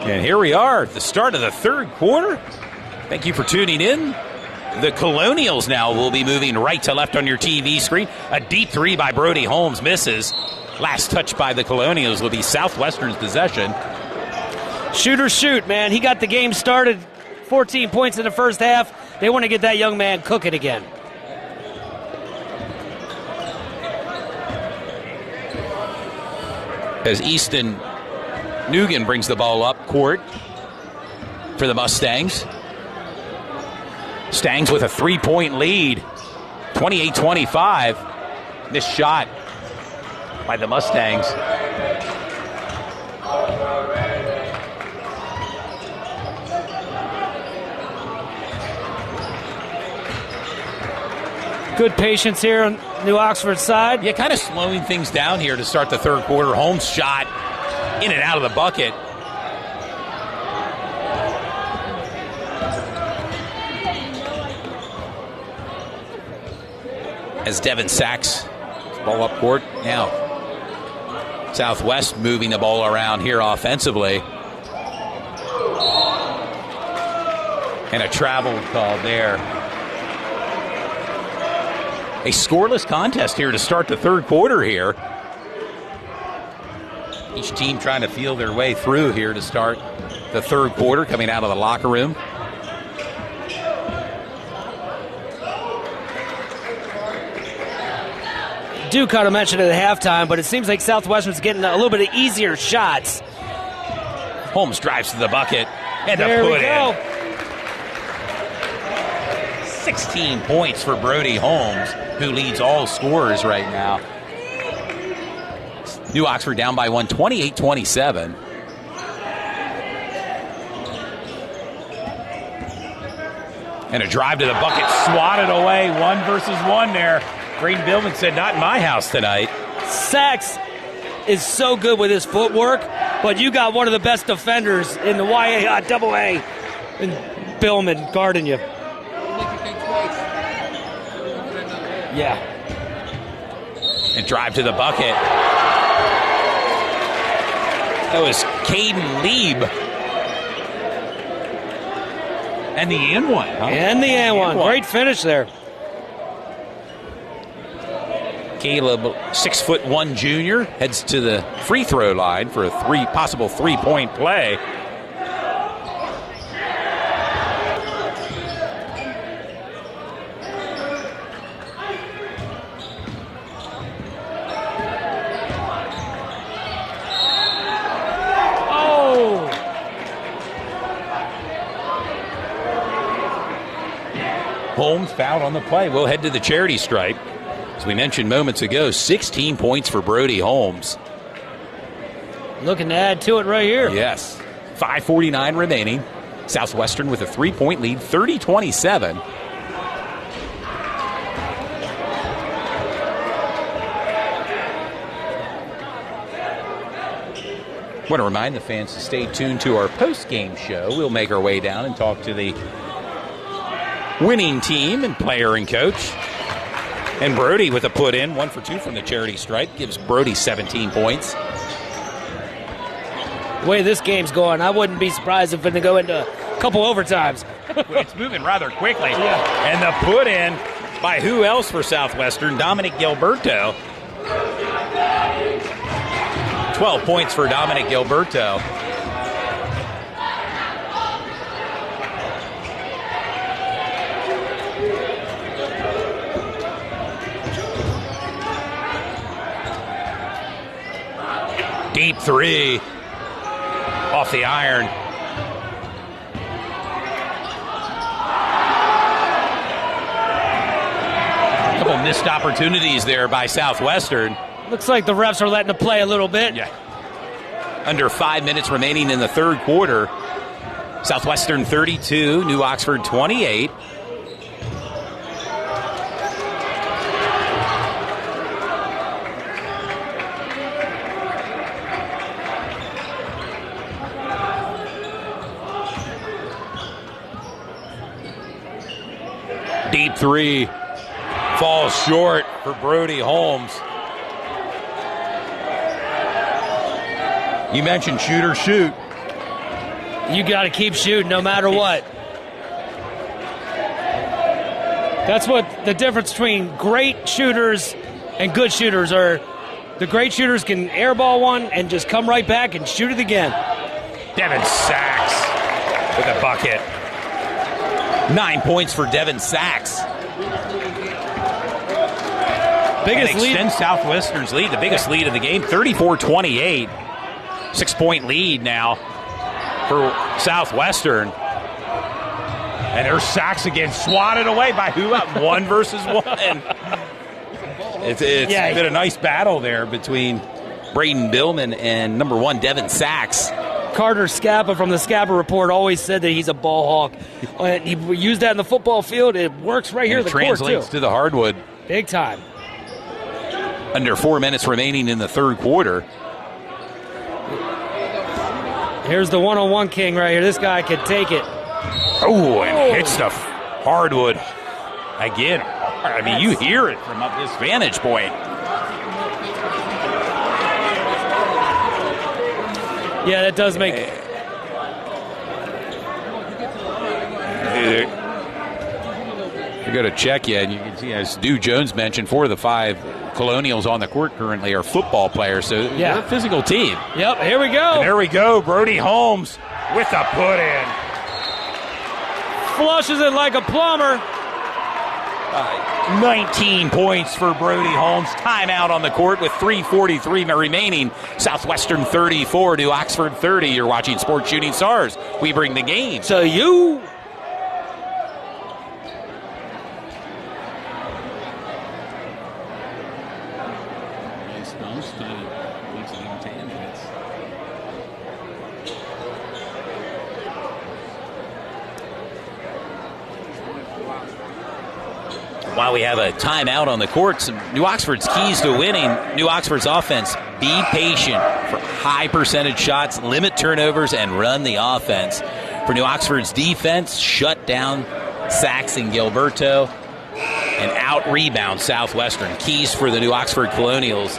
And here we are at the start of the third quarter. Thank you for tuning in. The Colonials now will be moving right to left on your TV screen. A deep three by Brody Holmes misses. Last touch by the Colonials will be Southwestern's possession. Shooters shoot, man. He got the game started. 14 points in the first half. They want to get that young man cooking again. As Easton Nugan brings the ball up court for the Mustangs. Stangs with a three-point lead, 28-25. Missed shot by the Mustangs. Good patience here on New Oxford's side. Yeah, kind of slowing things down here to start the third quarter. Holmes shot in and out of the bucket. As Devin Sachs, ball up court. Now, Southwest moving the ball around here offensively. And a travel call there. A scoreless contest here to start the third quarter here. Each team trying to feel their way through here to start the third quarter, coming out of the locker room. Do kind of mention it at halftime, but it seems like Southwestern's getting a little bit of easier shots. Holmes drives to the bucket and There the we put go. in. 16 points for Brody Holmes, who leads all scorers right now. New Oxford down by one, 28-27. And a drive to the bucket, swatted away, 1 versus 1 there. Braden Billman said, not in my house tonight. Sachs is so good with his footwork, but you got one of the best defenders in the YA double A, and Billman guarding you. Yeah. And drive to the bucket. That was Caden Lieb. And the and one. Huh? And the and one. Great finish there. Caleb, 6'1" junior, heads to the free throw line for a possible three-point play. Holmes fouled on the play. We'll head to the charity stripe. As we mentioned moments ago, 16 points for Brody Holmes. Looking to add to it right here. Yes. 5:49 remaining. Southwestern with a 3-point lead, 30-27. I want to remind the fans to stay tuned to our post-game show. We'll make our way down and talk to the winning team and player and coach. And Brody with a put in, 1 for 2 from the charity stripe, gives Brody 17 points. The way this game's going, I wouldn't be surprised if it would go into a couple overtimes. It's moving rather quickly. Yeah. And the put in by who else for Southwestern? Dominic Gilberto. 12 points for Dominic Gilberto. Deep three off the iron. A couple missed opportunities there by Southwestern. Looks like the refs are letting it play a little bit. Yeah. Under 5 minutes remaining in the third quarter. Southwestern 32, New Oxford 28. Deep three falls short for Brody Holmes. You mentioned shoot or shoot. You got to keep shooting no matter what. That's what the difference between great shooters and good shooters are. The great shooters can airball one and just come right back and shoot it again. Devin Sachs with a bucket. 9 points for Devin Sachs. Biggest and extends Southwestern's lead, the biggest lead of the game, 34-28. 6-point lead now for Southwestern. And there's Sachs again, swatted away by who? 1 versus 1. It's been a nice battle there between Braden Billman and number 1, Devin Sachs. Carter Scappa from the Scappa Report always said that he's a ball hawk. He used that in the football field. It works right here in the court, too. Translates to the hardwood. Big time. Under 4 minutes remaining in the third quarter. Here's the one-on-one king right here. This guy could take it. Oh, and hits the hardwood again. I mean, you hear it from up this vantage point. Yeah, that does make... We're going to check you, and you can see, as Stu Jones mentioned, 4 of the 5 Colonials on the court currently are football players, so they're a physical team. Yep, here we go. And there we go, Brody Holmes with the put-in. Flushes it like a plumber. 19 points for Brody Holmes. Timeout on the court with 3:43 remaining. Southwestern 34 to Oxford 30. You're watching Sports Shooting Stars. We bring the game to you. While we have a timeout on the court, some New Oxford's keys to winning. New Oxford's offense: be patient for high percentage shots, limit turnovers, and run the offense. For New Oxford's defense, shut down Sachs and Gilberto and out-rebound Southwestern. Keys for the New Oxford Colonials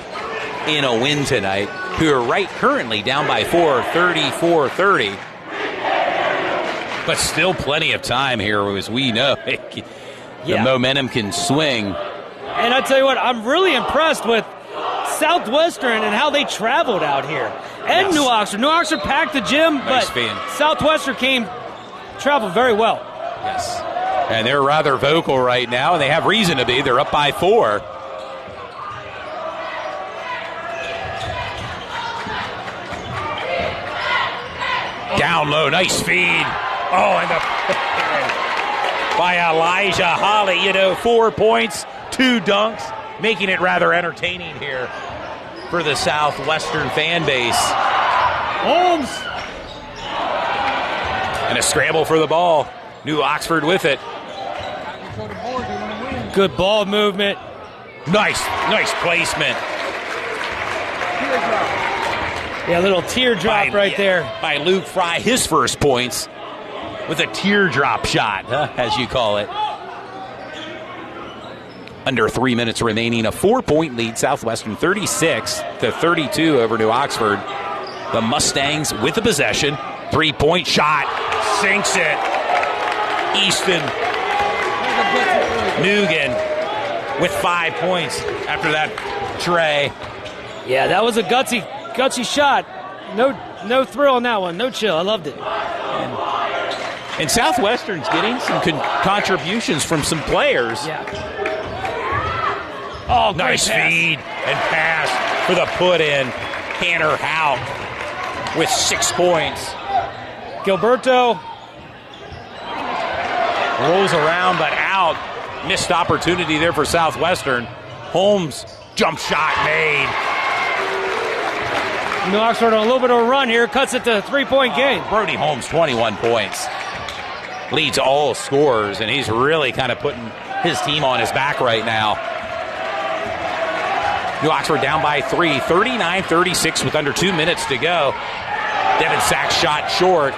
in a win tonight, who are currently down by 4, 34-30. But still plenty of time here, as we know. The momentum can swing. And I tell you what, I'm really impressed with Southwestern and how they traveled out here. And New Oxford. New Oxford packed the gym, but Southwestern traveled very well. Yes. And they're rather vocal right now, and they have reason to be. They're up by 4. Down low, nice feed. Oh, and the by Elijah Holly, 4 points, 2 dunks, making it rather entertaining here for the Southwestern fan base. Holmes. And a scramble for the ball. New Oxford with it. Good ball movement. Nice placement. Yeah, a little teardrop right there. By Luke Fry, his first points. With a teardrop shot, as you call it. Under 3 minutes remaining, a 4-point lead. Southwestern 36-32 over New Oxford. The Mustangs with the possession. 3-point shot. Sinks it. Easton Nugan with 5 points after that tray. Yeah, that was a gutsy shot. No thrill on that one. No chill. I loved it. And Southwestern's getting some contributions from some players. Yeah. Oh, nice feed and pass for the put-in. Tanner Houck with 6 points. Gilberto. Rolls around but out. Missed opportunity there for Southwestern. Holmes, jump shot made. New Oxford on a little bit of a run here. Cuts it to a 3-point game. Brody Holmes, 21 points. Leads all scorers, and he's really kind of putting his team on his back right now. New Oxford down by 3, 39-36 with under 2 minutes to go. Devin Sachs shot short.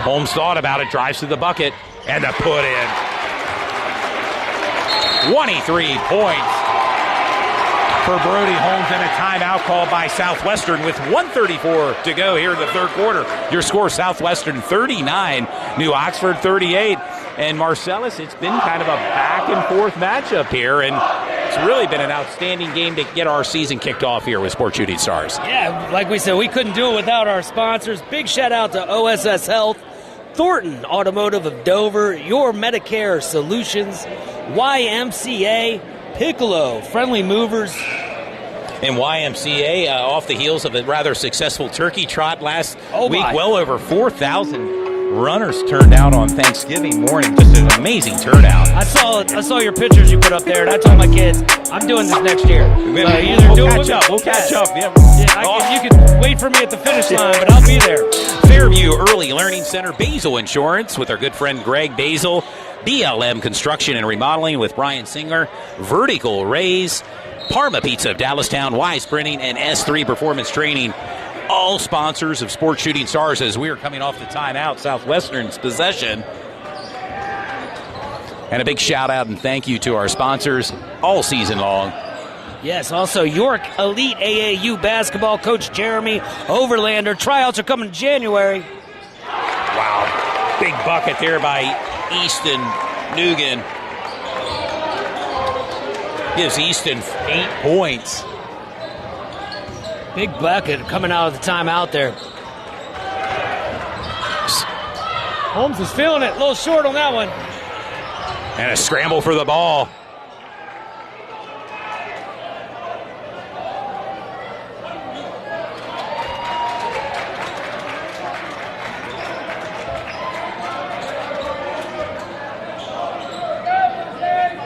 Holmes thought about it, drives to the bucket, and the put in. 23 points for Brody Holmes, and a timeout called by Southwestern with 1:34 to go here in the third quarter. Your score, Southwestern 39, New Oxford 38. And Marcellus, it's been kind of a back-and-forth matchup here, and it's really been an outstanding game to get our season kicked off here with Sports Shooting Stars. Yeah, like we said, we couldn't do it without our sponsors. Big shout-out to OSS Health, Thornton Automotive of Dover, Your Medicare Solutions, YMCA, Piccolo, Friendly Movers. And YMCA, off the heels of a rather successful turkey trot last week, my. well over 4,000 runners turned out on Thanksgiving morning. Just an amazing turnout. I saw your pictures you put up there, and I told my kids, I'm doing this next year. We'll catch up. We'll catch up. Yeah. You can wait for me at the finish line, but I'll be there. Fairview Early Learning Center, Basil Insurance with our good friend Greg Basil, BLM Construction and Remodeling with Brian Singer, Vertical Rays, Parma Pizza of Dallastown, Wise Printing, and S3 Performance Training. All sponsors of Sports Shooting Stars as we are coming off the timeout, Southwestern's possession. And a big shout out and thank you to our sponsors all season long. Yes, also York Elite AAU basketball coach Jeremy Overlander. Tryouts are coming in January. Wow. Big bucket there by Easton Nugan. Gives Easton 8 points. Big bucket coming out of the timeout there. Holmes is feeling it. A little short on that one. And a scramble for the ball.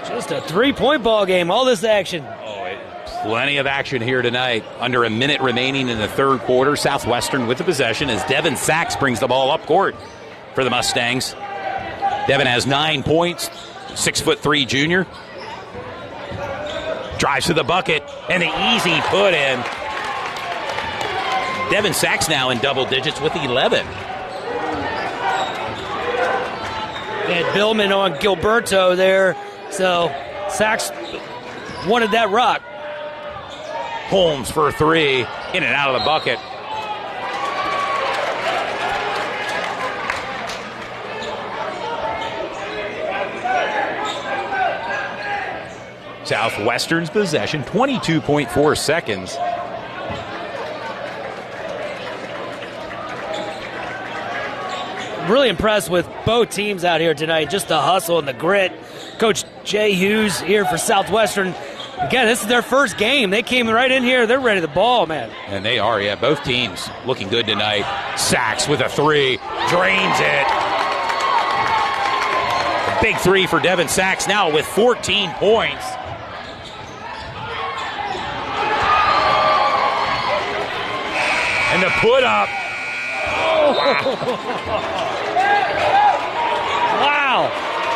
Just a 3-point ball game. All this action. Plenty of action here tonight. Under a minute remaining in the third quarter. Southwestern with the possession as Devin Sachs brings the ball up court for the Mustangs. Devin has 9 points, 6'3" junior. Drives to the bucket and the easy put in. Devin Sachs now in double digits with 11. And Billman on Gilberto there. So Sachs wanted that rock. Holmes for 3, in and out of the bucket. Southwestern's possession, 22.4 seconds. Really impressed with both teams out here tonight. Just the hustle and the grit. Coach Jay Hughes here for Southwestern. Again, this is their first game. They came right in here. They're ready to ball, man. And they are, yeah. Both teams looking good tonight. Sachs with a 3. Drains it. A big 3 for Devin Sachs now with 14 points. And the put up. Wow.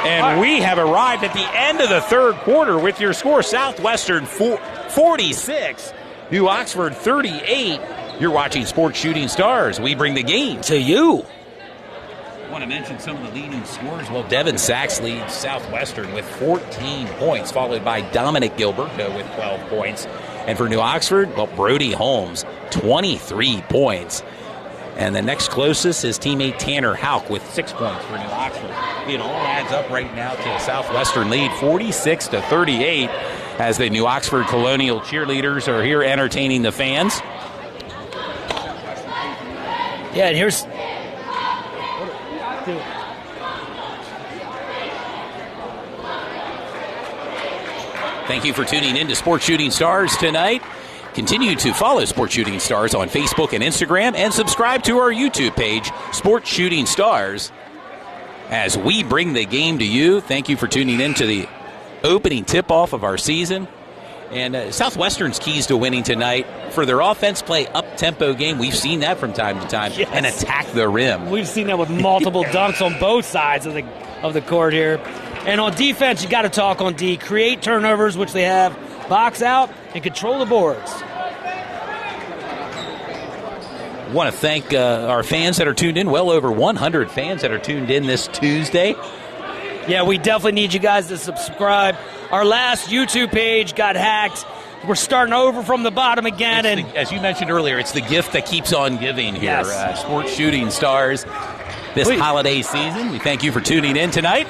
And we have arrived at the end of the third quarter with your score. Southwestern 46, New Oxford 38. You're watching Sports Shooting Stars. We bring the game to you. I want to mention some of the leading scorers. Well, Devin Sachs leads Southwestern with 14 points, followed by Dominic Gilberto with 12 points. And for New Oxford, well, Brody Holmes, 23 points. And the next closest is teammate Tanner Houck with 6 points for New Oxford. It all adds up right now to a Southwestern lead, 46-38, as the New Oxford Colonial cheerleaders are here entertaining the fans. Yeah, and here's... Thank you for tuning in to Sports Shooting Stars tonight. Continue to follow Sports Shooting Stars on Facebook and Instagram, and subscribe to our YouTube page, Sports Shooting Stars, as we bring the game to you. Thank you for tuning in to the opening tip-off of our season. And Southwestern's keys to winning tonight for their offense, play up-tempo game. We've seen that from time to time, yes, and attack the rim. We've seen that with multiple dunks on both sides of the court here. And on defense, you got to talk on D. Create turnovers, which they have, box out, and control the boards. Want to thank our fans that are tuned in. Well over 100 fans that are tuned in this Tuesday. Yeah, we definitely need you guys to subscribe. Our last YouTube page got hacked. We're starting over from the bottom again. As you mentioned earlier, it's the gift that keeps on giving here. Yes. Sports Shooting Stars this holiday season. We thank you for tuning in tonight.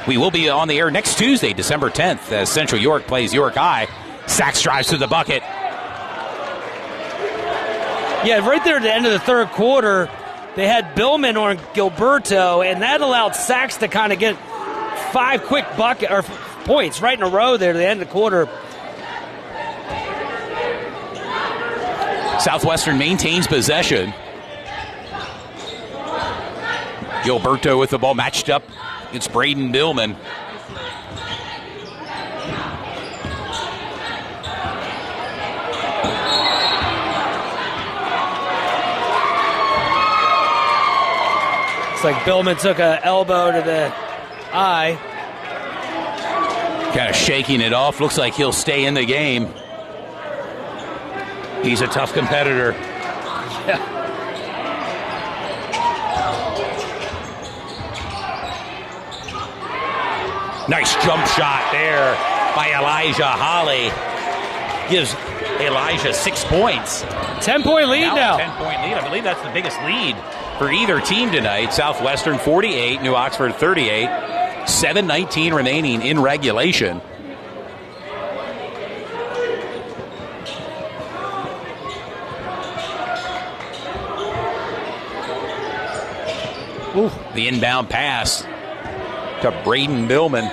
We will be on the air next Tuesday, December 10th, as Central York plays York High. Sachs drives to the bucket. Yeah, right there at the end of the third quarter, they had Billman on Gilberto, and that allowed Sachs to kind of get 5 quick points right in a row there at the end of the quarter. Southwestern maintains possession. Gilberto with the ball matched up against Braden Billman. It's like Billman took an elbow to the eye. Kind of shaking it off. Looks like he'll stay in the game. He's a tough competitor. Yeah. Nice jump shot there by Elijah Holly. Gives Elijah 6 points. 10-point lead now. 10-point lead. I believe that's the biggest lead for either team tonight. Southwestern 48, New Oxford 38. 7:19 remaining in regulation. Ooh. The inbound pass to Braden Billman.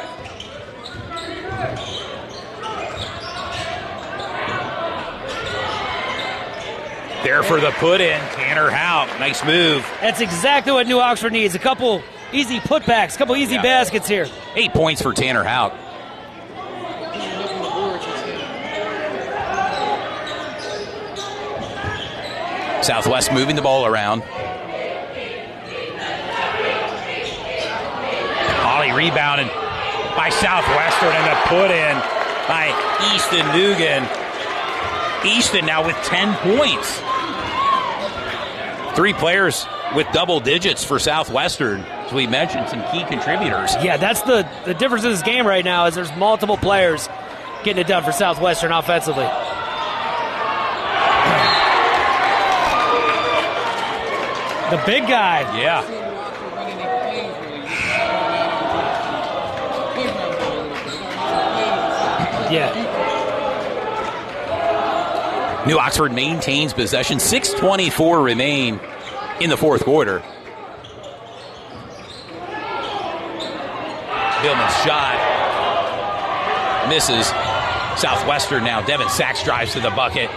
There for the put-in, Tanner Houck. Nice move. That's exactly what New Oxford needs. A couple easy putbacks, a couple easy baskets here. 8 points for Tanner Houck. Southwest moving the ball around. Holly rebounded by Southwestern, and the put-in by Easton Dugan. Easton now with 10 points. 3 players with double digits for Southwestern. As we mentioned, some key contributors. Yeah, that's the difference in this game right now is there's multiple players getting it done for Southwestern offensively. The big guy. Yeah. Yeah. New Oxford maintains possession. 6:24 remain in the fourth quarter. Billman's shot misses. Southwestern now. Devin Sachs drives to the bucket.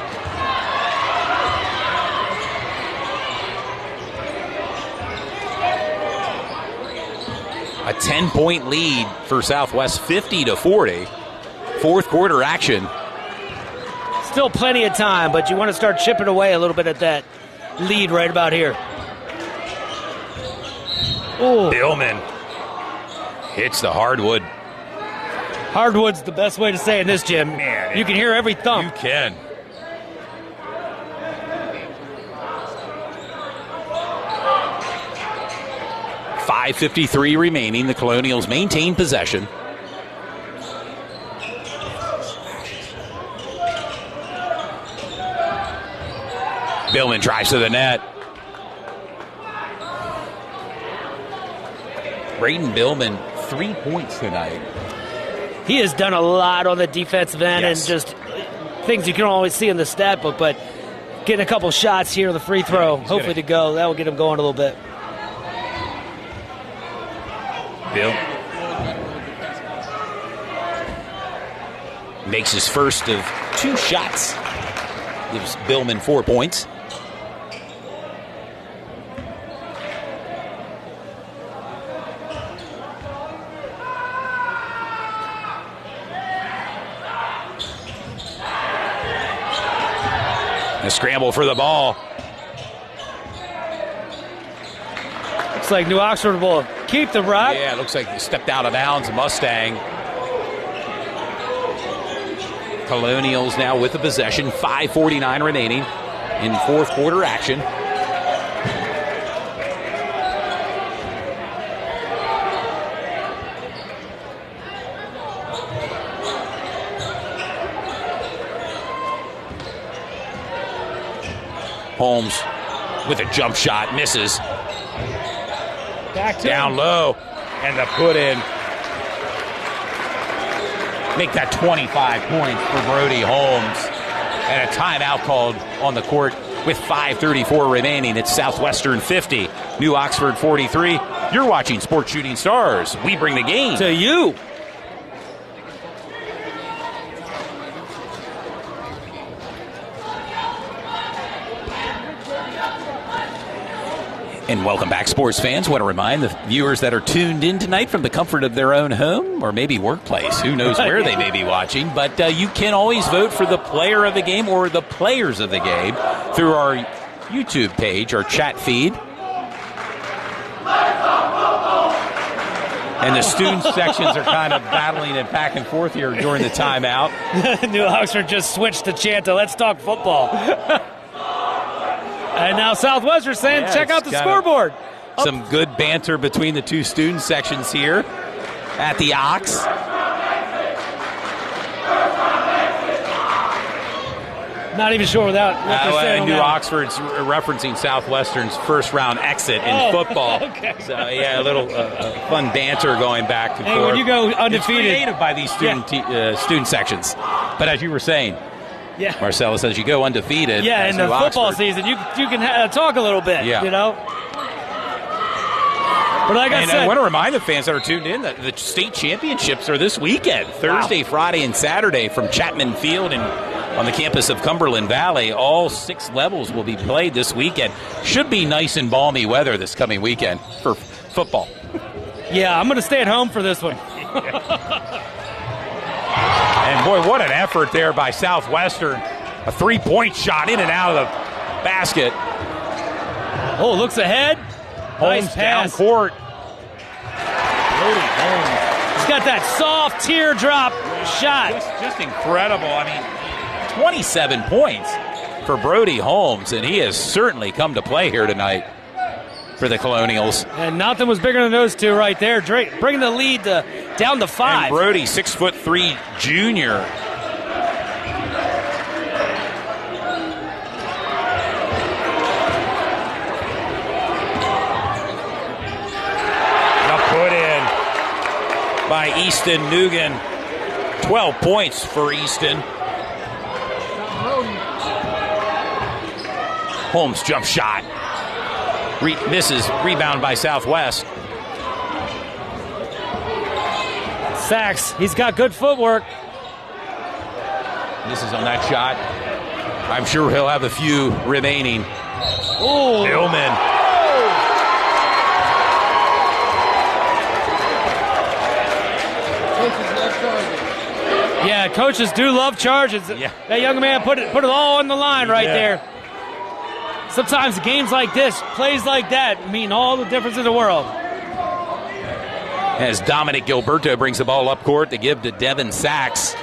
A 10-point lead for Southwest, 50-40. Fourth quarter action. Still plenty of time, but you want to start chipping away a little bit at that lead right about here. Ooh. Billman hits the hardwood. Hardwood's the best way to say it in this gym. Man, you can hear every thump. You can. .553 remaining. The Colonials maintain possession. Billman drives to the net. Braden Billman, 3 points tonight. He has done a lot on the defensive end, yes, and just things you can always see in the stat book, but getting a couple shots here on the free throw, hopefully to go. That will get him going a little bit. Makes his first of 2 shots. Gives Billman 4 points. A scramble for the ball. Looks like New Oxford will keep the rock. Yeah, it looks like he stepped out of bounds. Mustang. Colonials now with the possession. 5:49 remaining in fourth quarter action. Holmes with a jump shot, misses. Back to Down him. low, and the put in. Make that 25 points for Brody Holmes. And a timeout called on the court with 5:34 remaining. It's Southwestern 50, New Oxford 43. You're watching Sports Shooting Stars. We bring the game To you. And welcome back, sports fans. Want to remind the viewers that are tuned in tonight from the comfort of their own home or maybe workplace. Who knows where they may be watching. But you can always vote for the player of the game or the players of the game through our YouTube page, our chat feed. And the student sections are kind of battling and back and forth here during the timeout. New Oxford just switched the chant to "Let's talk football." And now Southwestern saying, Yeah, check out it's the got scoreboard. Some good banter between the two student sections here at the Ox. Not even sure without what they're saying. on New that. Oxford's referencing Southwestern's first round exit in football. Okay. So, yeah, a little fun banter going back and Hey, forth. when you go It's undefeated. creative by these student sections. But as you were saying, Yeah. Marcellus, as you go undefeated. Yeah, as in the New football Oxford, season, you can talk a little bit, Yeah. you know? But like I And said, I want to remind the fans that are tuned in that the state championships are this weekend, Thursday, Friday, and Saturday from Chapman Field and on the campus of Cumberland Valley. All 6 levels will be played this weekend. Should be nice and balmy weather this coming weekend for football. yeah, I'm going to stay at home for this one. And boy, what an effort there by Southwestern. A 3-point shot in and out of the basket. Oh, looks ahead. Holmes Nice down pass. court. He's got that soft teardrop shot. Just incredible. I mean, 27 points for Brody Holmes, and he has certainly come to play here tonight for the Colonials. And nothing was bigger than those two right there. Drake bringing the lead down to 5. And Brody, 6'3" junior. The put in by Easton Nugan. 12 points for Easton. Holmes jump shot. Misses. Rebound by Southwest. Sachs, he's got good footwork. Misses on that shot. I'm sure he'll have a few remaining. Ooh. Billman. Yeah, coaches do love charges. Yeah. That young man put it all on the line right Yeah. there. Sometimes games like this, plays like that, mean all the difference in the world. As Dominic Gilberto brings the ball up court to give to Devin Sachs.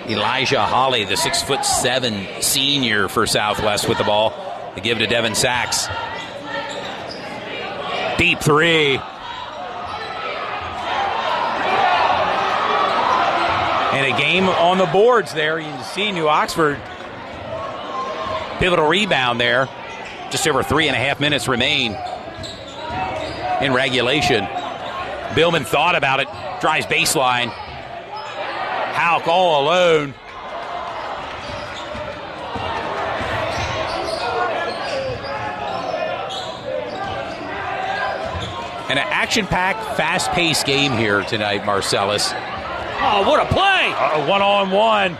Elijah Holly, the 6'7" senior for Southwest with the ball to give to Devin Sachs. Deep 3. And a game on the boards there. You can see New Oxford. Pivotal rebound there. Just over 3.5 minutes remain in regulation. Billman thought about it. Drives baseline. Hauk all alone. And an action-packed, fast-paced game here tonight, Marcellus. Oh, what a play! A one-on-one.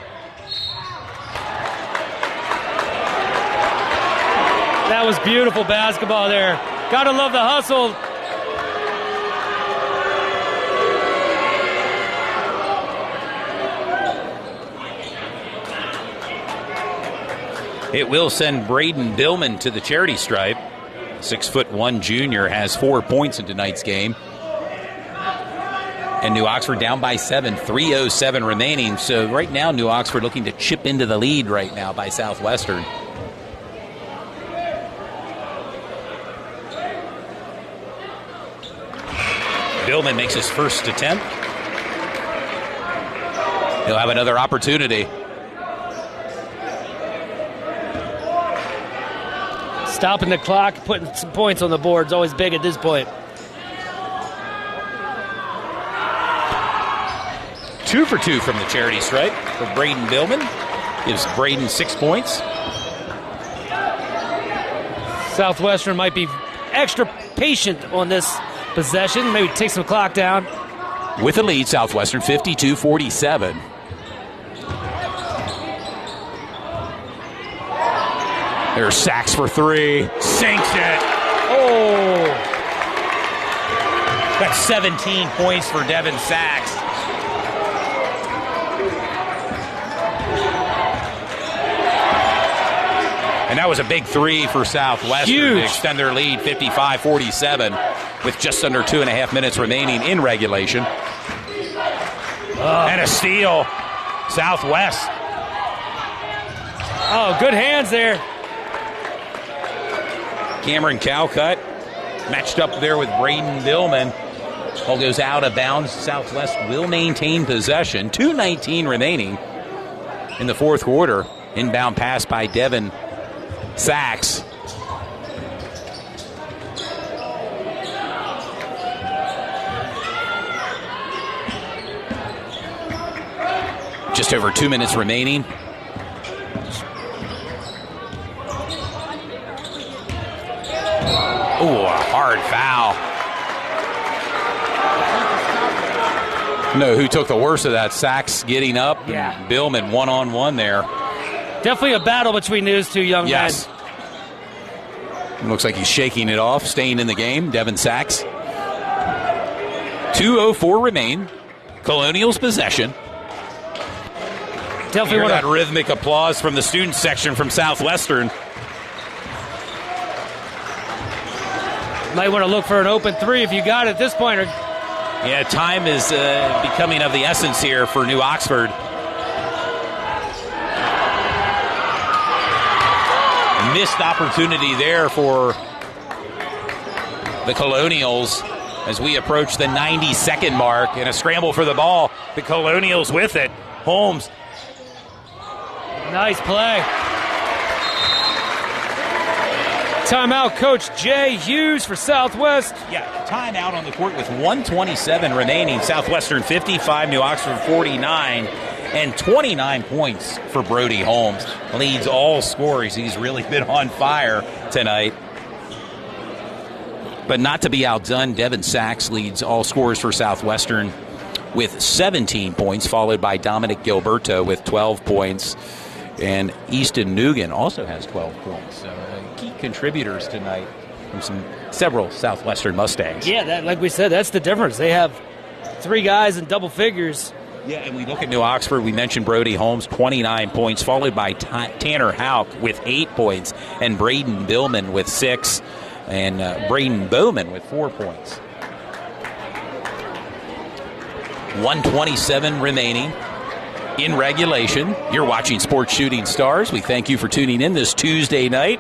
That was beautiful basketball there. Gotta love the hustle. It will send Braden Billman to the charity stripe. 6'1" junior has 4 points in tonight's game. And New Oxford down by 7, 3:07 remaining. So right now, New Oxford looking to chip into the lead right now by Southwestern. Billman makes his first attempt. He'll have another opportunity. Stopping the clock, putting some points on the board is always big at this point. 2 for 2 from the charity stripe for Braden Billman. Gives Braden 6 points. Southwestern might be extra patient on this possession. Maybe take some clock down. With a lead, Southwestern 52-47. There's Sachs for 3. Sinks it. Oh! That's 17 points for Devin Sachs. And that was a big 3 for Southwestern to extend their lead 55-47 with just under 2.5 minutes remaining in regulation. And a steal. Southwest. Oh, good hands there. Cameron Calcutt matched up there with Braden Billman. Ball goes out of bounds. Southwest will maintain possession. 2:19 remaining in the fourth quarter. Inbound pass by Devin Sachs. Just over 2 minutes remaining. Oh, a hard foul. No, who took the worst of that? Sachs getting up. Yeah. Billman one-on-one there. Definitely a battle between those two young men. Looks like he's shaking it off, staying in the game. Devin Sachs. 2:04 remain. Colonials possession. Definitely Hear want that to. rhythmic applause from the student section from Southwestern. Might want to look for an open 3 if you got it at this point. Yeah, time is becoming of the essence here for New Oxford. Missed opportunity there for the Colonials as we approach the 90-second mark and a scramble for the ball. The Colonials with it. Holmes. Nice play. Timeout, Coach Jay Hughes for Southwest. Yeah, timeout on the court with 1:27 remaining. Southwestern 55, New Oxford 49, and 29 points for Brody Holmes. Leads all scorers. He's really been on fire tonight. But not to be outdone, Devin Sachs leads all scorers for Southwestern with 17 points, followed by Dominic Gilberto with 12 points. And Easton Nugan also has 12 points. So key contributors tonight from several Southwestern Mustangs. Yeah, like we said, that's the difference. They have 3 guys in double figures. Yeah, and we look at New Oxford. We mentioned Brody Holmes, 29 points, followed by Tanner Houck with 8 points, and Braden Billman with 6, and Braden Bowman with 4 points. 1:27 remaining in regulation. You're watching Sports Shooting Stars. We thank you for tuning in this Tuesday night.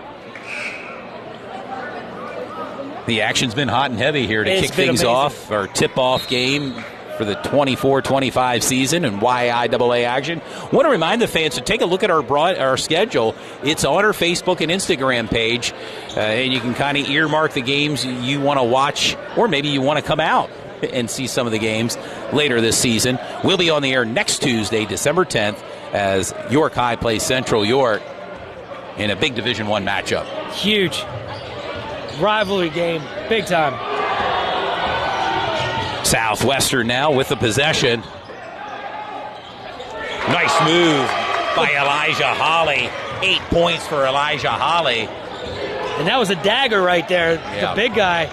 The action's been hot and heavy here to kick things off. Our tip-off game for the 24-25 season and YIAA action. Want to remind the fans to take a look at our schedule. It's on our Facebook and Instagram page, and you can kind of earmark the games you want to watch, or maybe you want to come out and see some of the games later this season. We'll be on the air next Tuesday, December 10th, as York High plays Central York in a big Division I matchup. Huge rivalry game, big time. Southwestern now with the possession. Nice move by Elijah Holly. 8 points for Elijah Holly. And that was a dagger right there. Yeah. The big guy.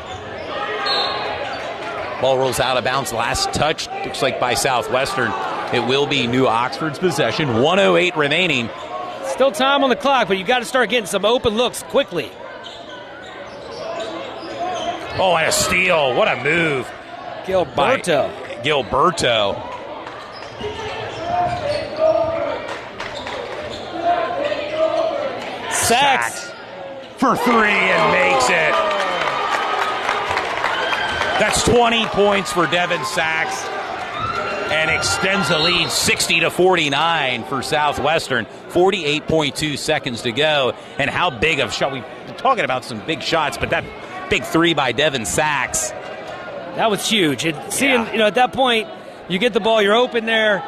Ball rolls out of bounds. Last touch, looks like by Southwestern. It will be New Oxford's possession. 1:08 remaining. Still time on the clock, but you got to start getting some open looks quickly. Oh, and a steal. What a move. Gilberto. Gilberto. Sachs. For three and makes it. That's 20 points for Devin Sachs and extends the lead 60-49 for Southwestern. 48.2 seconds to go. And how big of shot? We're talking about some big shots, but that big three by Devin Sachs. That was huge. And seeing, at that point, you get the ball, you're open there.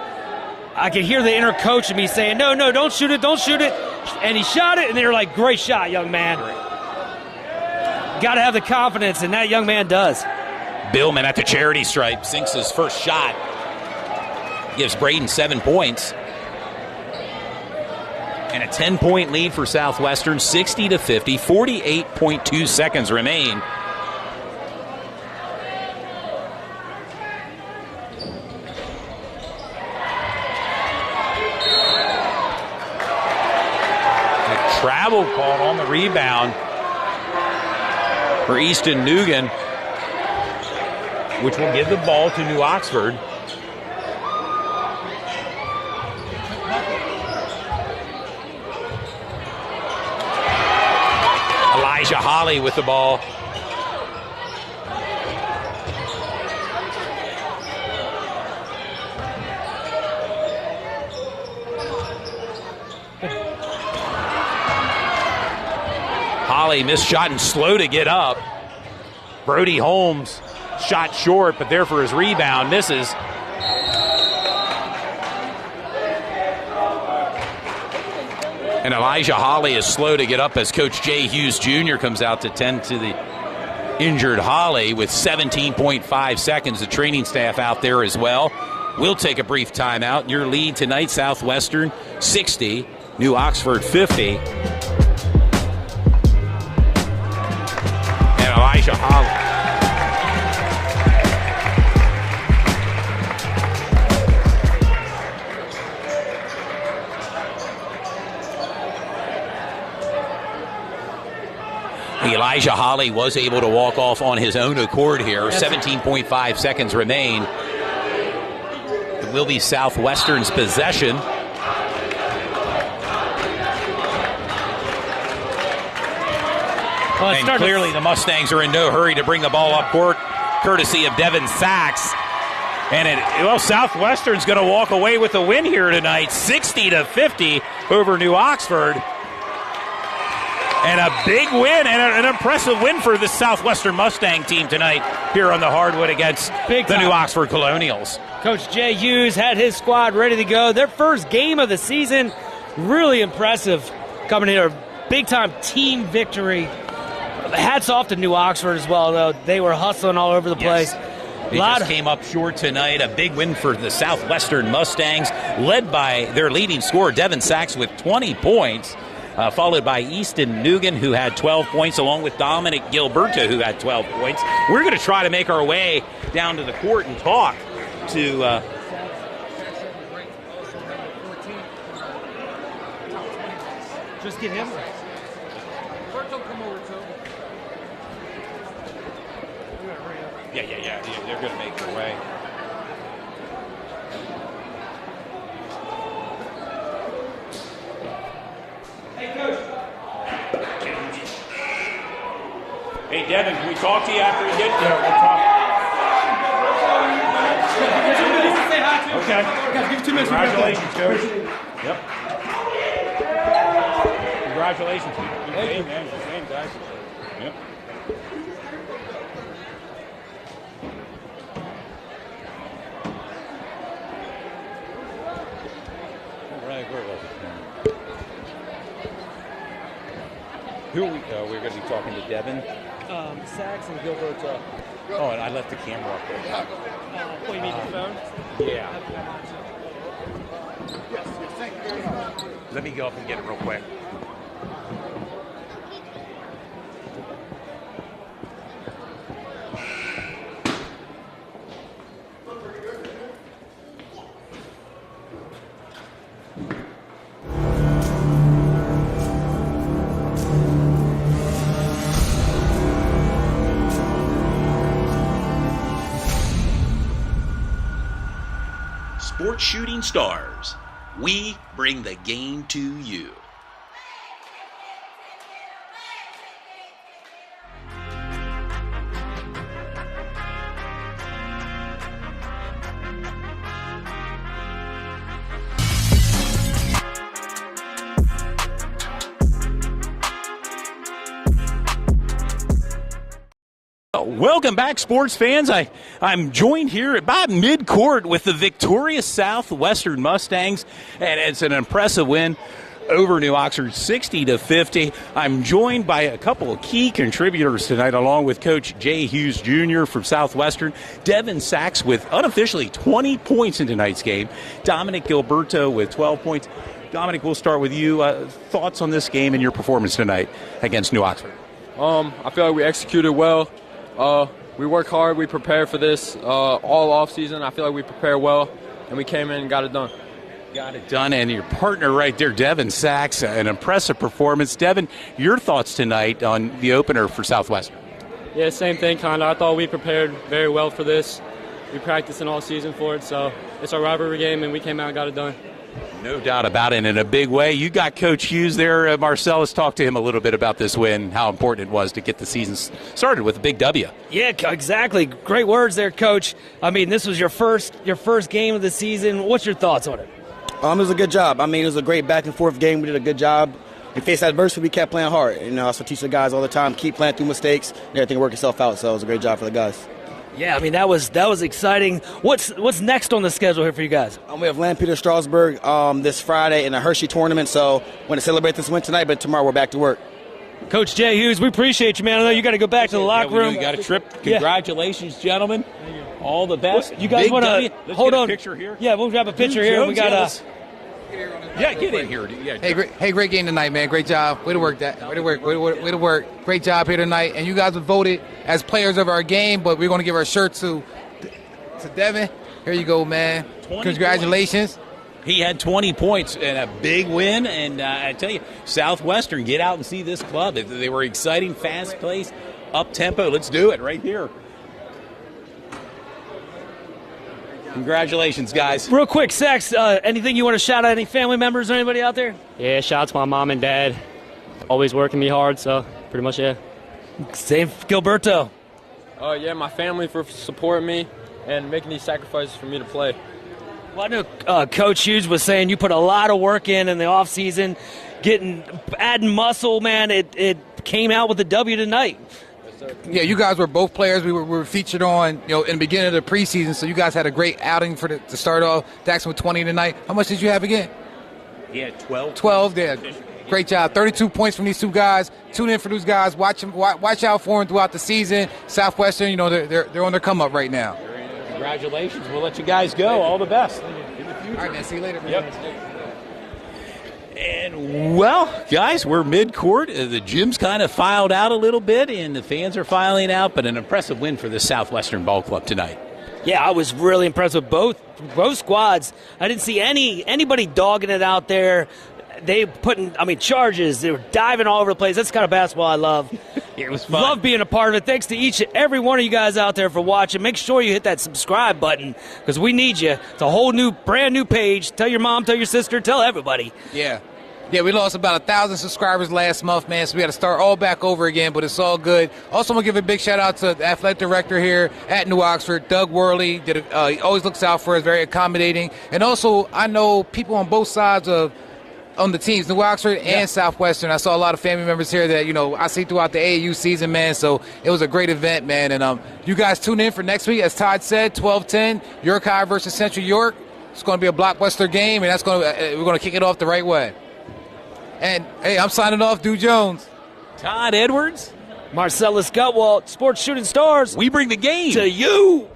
I could hear the inner coach in me saying, no, don't shoot it, don't shoot it. And he shot it, and they were like, great shot, young man. Got to have the confidence, and that young man does. Billman at the charity stripe sinks his first shot. Gives Braden 7 points. And a 10-point lead for Southwestern, 60-50, 48.2 seconds remain. Travel call on the rebound for Easton Nugent, which will give the ball to New Oxford. Elijah Holly with the ball. Holly missed shot and slow to get up. Brody Holmes shot short, but there for his rebound. Misses. And Elijah Holly is slow to get up as Coach Jay Hughes Jr. comes out to tend to the injured Holly with 17.5 seconds. The training staff out there as well. We'll take a brief timeout. Your lead tonight, Southwestern 60, New Oxford 50. And Elijah Holly. Elijah Holly was able to walk off on his own accord here. 17.5 seconds remain. It will be Southwestern's possession. And clearly the Mustangs are in no hurry to bring the ball up court, courtesy of Devin Sachs. And Southwestern's going to walk away with a win here tonight, 60-50 over New Oxford. And a big win and an impressive win for the Southwestern Mustang team tonight here on the hardwood against the New Oxford Colonials. Coach Jay Hughes had his squad ready to go. Their first game of the season, really impressive. Coming here, big-time team victory. Hats off to New Oxford as well, though. They were hustling all over the place. They just came up short tonight. A big win for the Southwestern Mustangs, led by their leading scorer, Devin Sachs, with 20 points. Followed by Easton Nugent, who had 12 points, along with Dominic Gilberto, who had 12 points. We're going to try to make our way down to the court and talk to... Just get him. Yeah. They're going to make their way. Hey, Devin, can we talk to you after you get there? We'll talk. Okay. Give 2 minutes. Congratulations, Coach. Yep. Congratulations. Good game, man. Good game, guys. Yep. All right, where was it? Who are we? We're going to be talking to Devin. Sachs and Gilberto. Oh, and I left the camera up there. What, you need your phone? Yeah. Let me go up and get it real quick. Sports Shooting Stars. We bring the game to you. Welcome back, sports fans. I'm joined here about mid-court with the victorious Southwestern Mustangs, and it's an impressive win over New Oxford, 60-50. I'm joined by a couple of key contributors tonight, along with Coach Jay Hughes Jr. from Southwestern, Devin Sachs with unofficially 20 points in tonight's game, Dominic Gilberto with 12 points. Dominic, we'll start with you. Thoughts on this game and your performance tonight against New Oxford? I feel like we executed well. We worked hard. We prepared for this all off season. I feel like we prepared well, and we came in and got it done. Got it done, and your partner right there, Devin Sachs, an impressive performance. Devin, your thoughts tonight on the opener for Southwestern? Yeah, same thing, kind of. I thought we prepared very well for this. We practiced all season for it, so it's our rivalry game, and we came out and got it done. No doubt about it, in a big way. You got Coach Hughes there. Marcellus, talk to him a little bit about this win, how important it was to get the season started with a big W. Yeah, exactly. Great words there, Coach. I mean, this was your first game of the season. What's your thoughts on it? It was a good job. I mean, it was a great back and forth game. We did a good job. We faced adversity. We kept playing hard. You know, I also teach the guys all the time, keep playing through mistakes, and everything work itself out. So it was a great job for the guys. Yeah, I mean, that was exciting. What's next on the schedule here for you guys? We have Lampeter Strasburg this Friday in a Hershey tournament. So we're going to celebrate this win tonight, but tomorrow we're back to work. Coach Jay Hughes, we appreciate you, man. I know you got to go back to the locker room. You got a trip. Congratulations, gentlemen. All the best. You guys want to hold on? A picture here. Yeah, we'll grab a picture here. Jones, we got get in here. Yeah. Hey, great game tonight, man. Great job. Way to work. Way to work. Great job here tonight. And you guys were voted as players of our game, but we're going to give our shirt to Devin. Here you go, man. Congratulations. He had 20 points and a big win, and I tell you, Southwestern, get out and see this club. They were exciting, fast-paced, up-tempo. Let's do it right here. Congratulations, guys. Real quick, Sachs, anything you want to shout out, any family members or anybody out there? Yeah, shout out to my mom and dad. Always working me hard, so pretty much, yeah. Same Gilberto. Yeah, my family for supporting me and making these sacrifices for me to play. Well, I know Coach Hughes was saying you put a lot of work in the offseason, adding muscle, man. It came out with a W tonight. Yeah, you guys were both players we were featured on, in the beginning of the preseason, so you guys had a great outing to start off. Daxon with 20 tonight. How much did you have again? Yeah, 12. 12, yeah. Great job. 32 points from these two guys. Tune in for those guys. Watch out for them throughout the season. Southwestern, they're on their come up right now. Congratulations. We'll let you guys go. All the best in the future. All right, man. See you later, man. Yep. And, well, guys, we're mid-court. The gym's kind of filed out a little bit, and the fans are filing out, but an impressive win for the Southwestern Ball Club tonight. Yeah, I was really impressed with both squads. I didn't see anybody dogging it out there. They charges. They were diving all over the place. That's the kind of basketball I love. It was fun. Love being a part of it. Thanks to each and every one of you guys out there for watching. Make sure you hit that subscribe button because we need you. It's a whole brand new page. Tell your mom, tell your sister, tell everybody. Yeah, we lost about 1,000 subscribers last month, man, so we got to start all back over again, but it's all good. Also, I'm going to give a big shout-out to the athletic director here at New Oxford, Doug Worley. He always looks out for us, very accommodating. And also, I know people on both sides on the teams, New Oxford and Southwestern. I saw a lot of family members here that, I see throughout the AAU season, man, so it was a great event, man. And you guys tune in for next week, as Todd said, 12-10, York High versus Central York. It's going to be a blockbuster game, and we're going to kick it off the right way. And, hey, I'm signing off, Dude Jones. Todd Edwards. Marcellus Gutwalt, Sports Shooting Stars. We bring the game to you.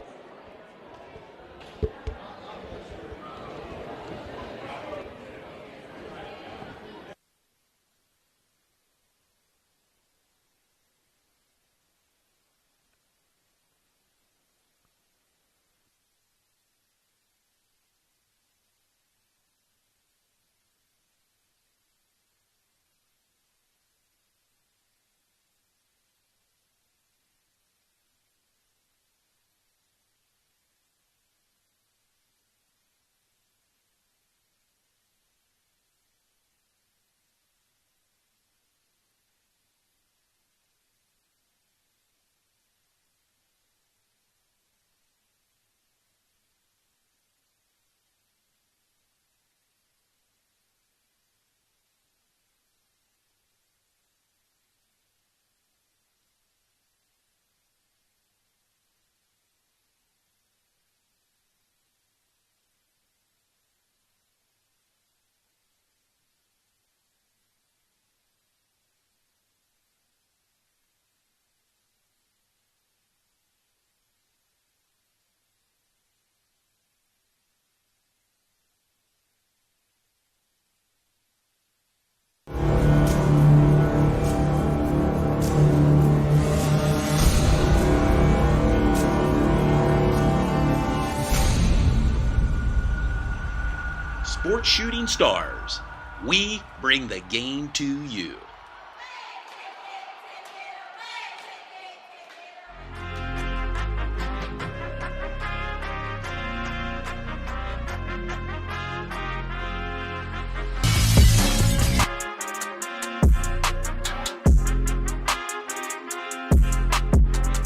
Sports Shooting Stars. We bring the game to you.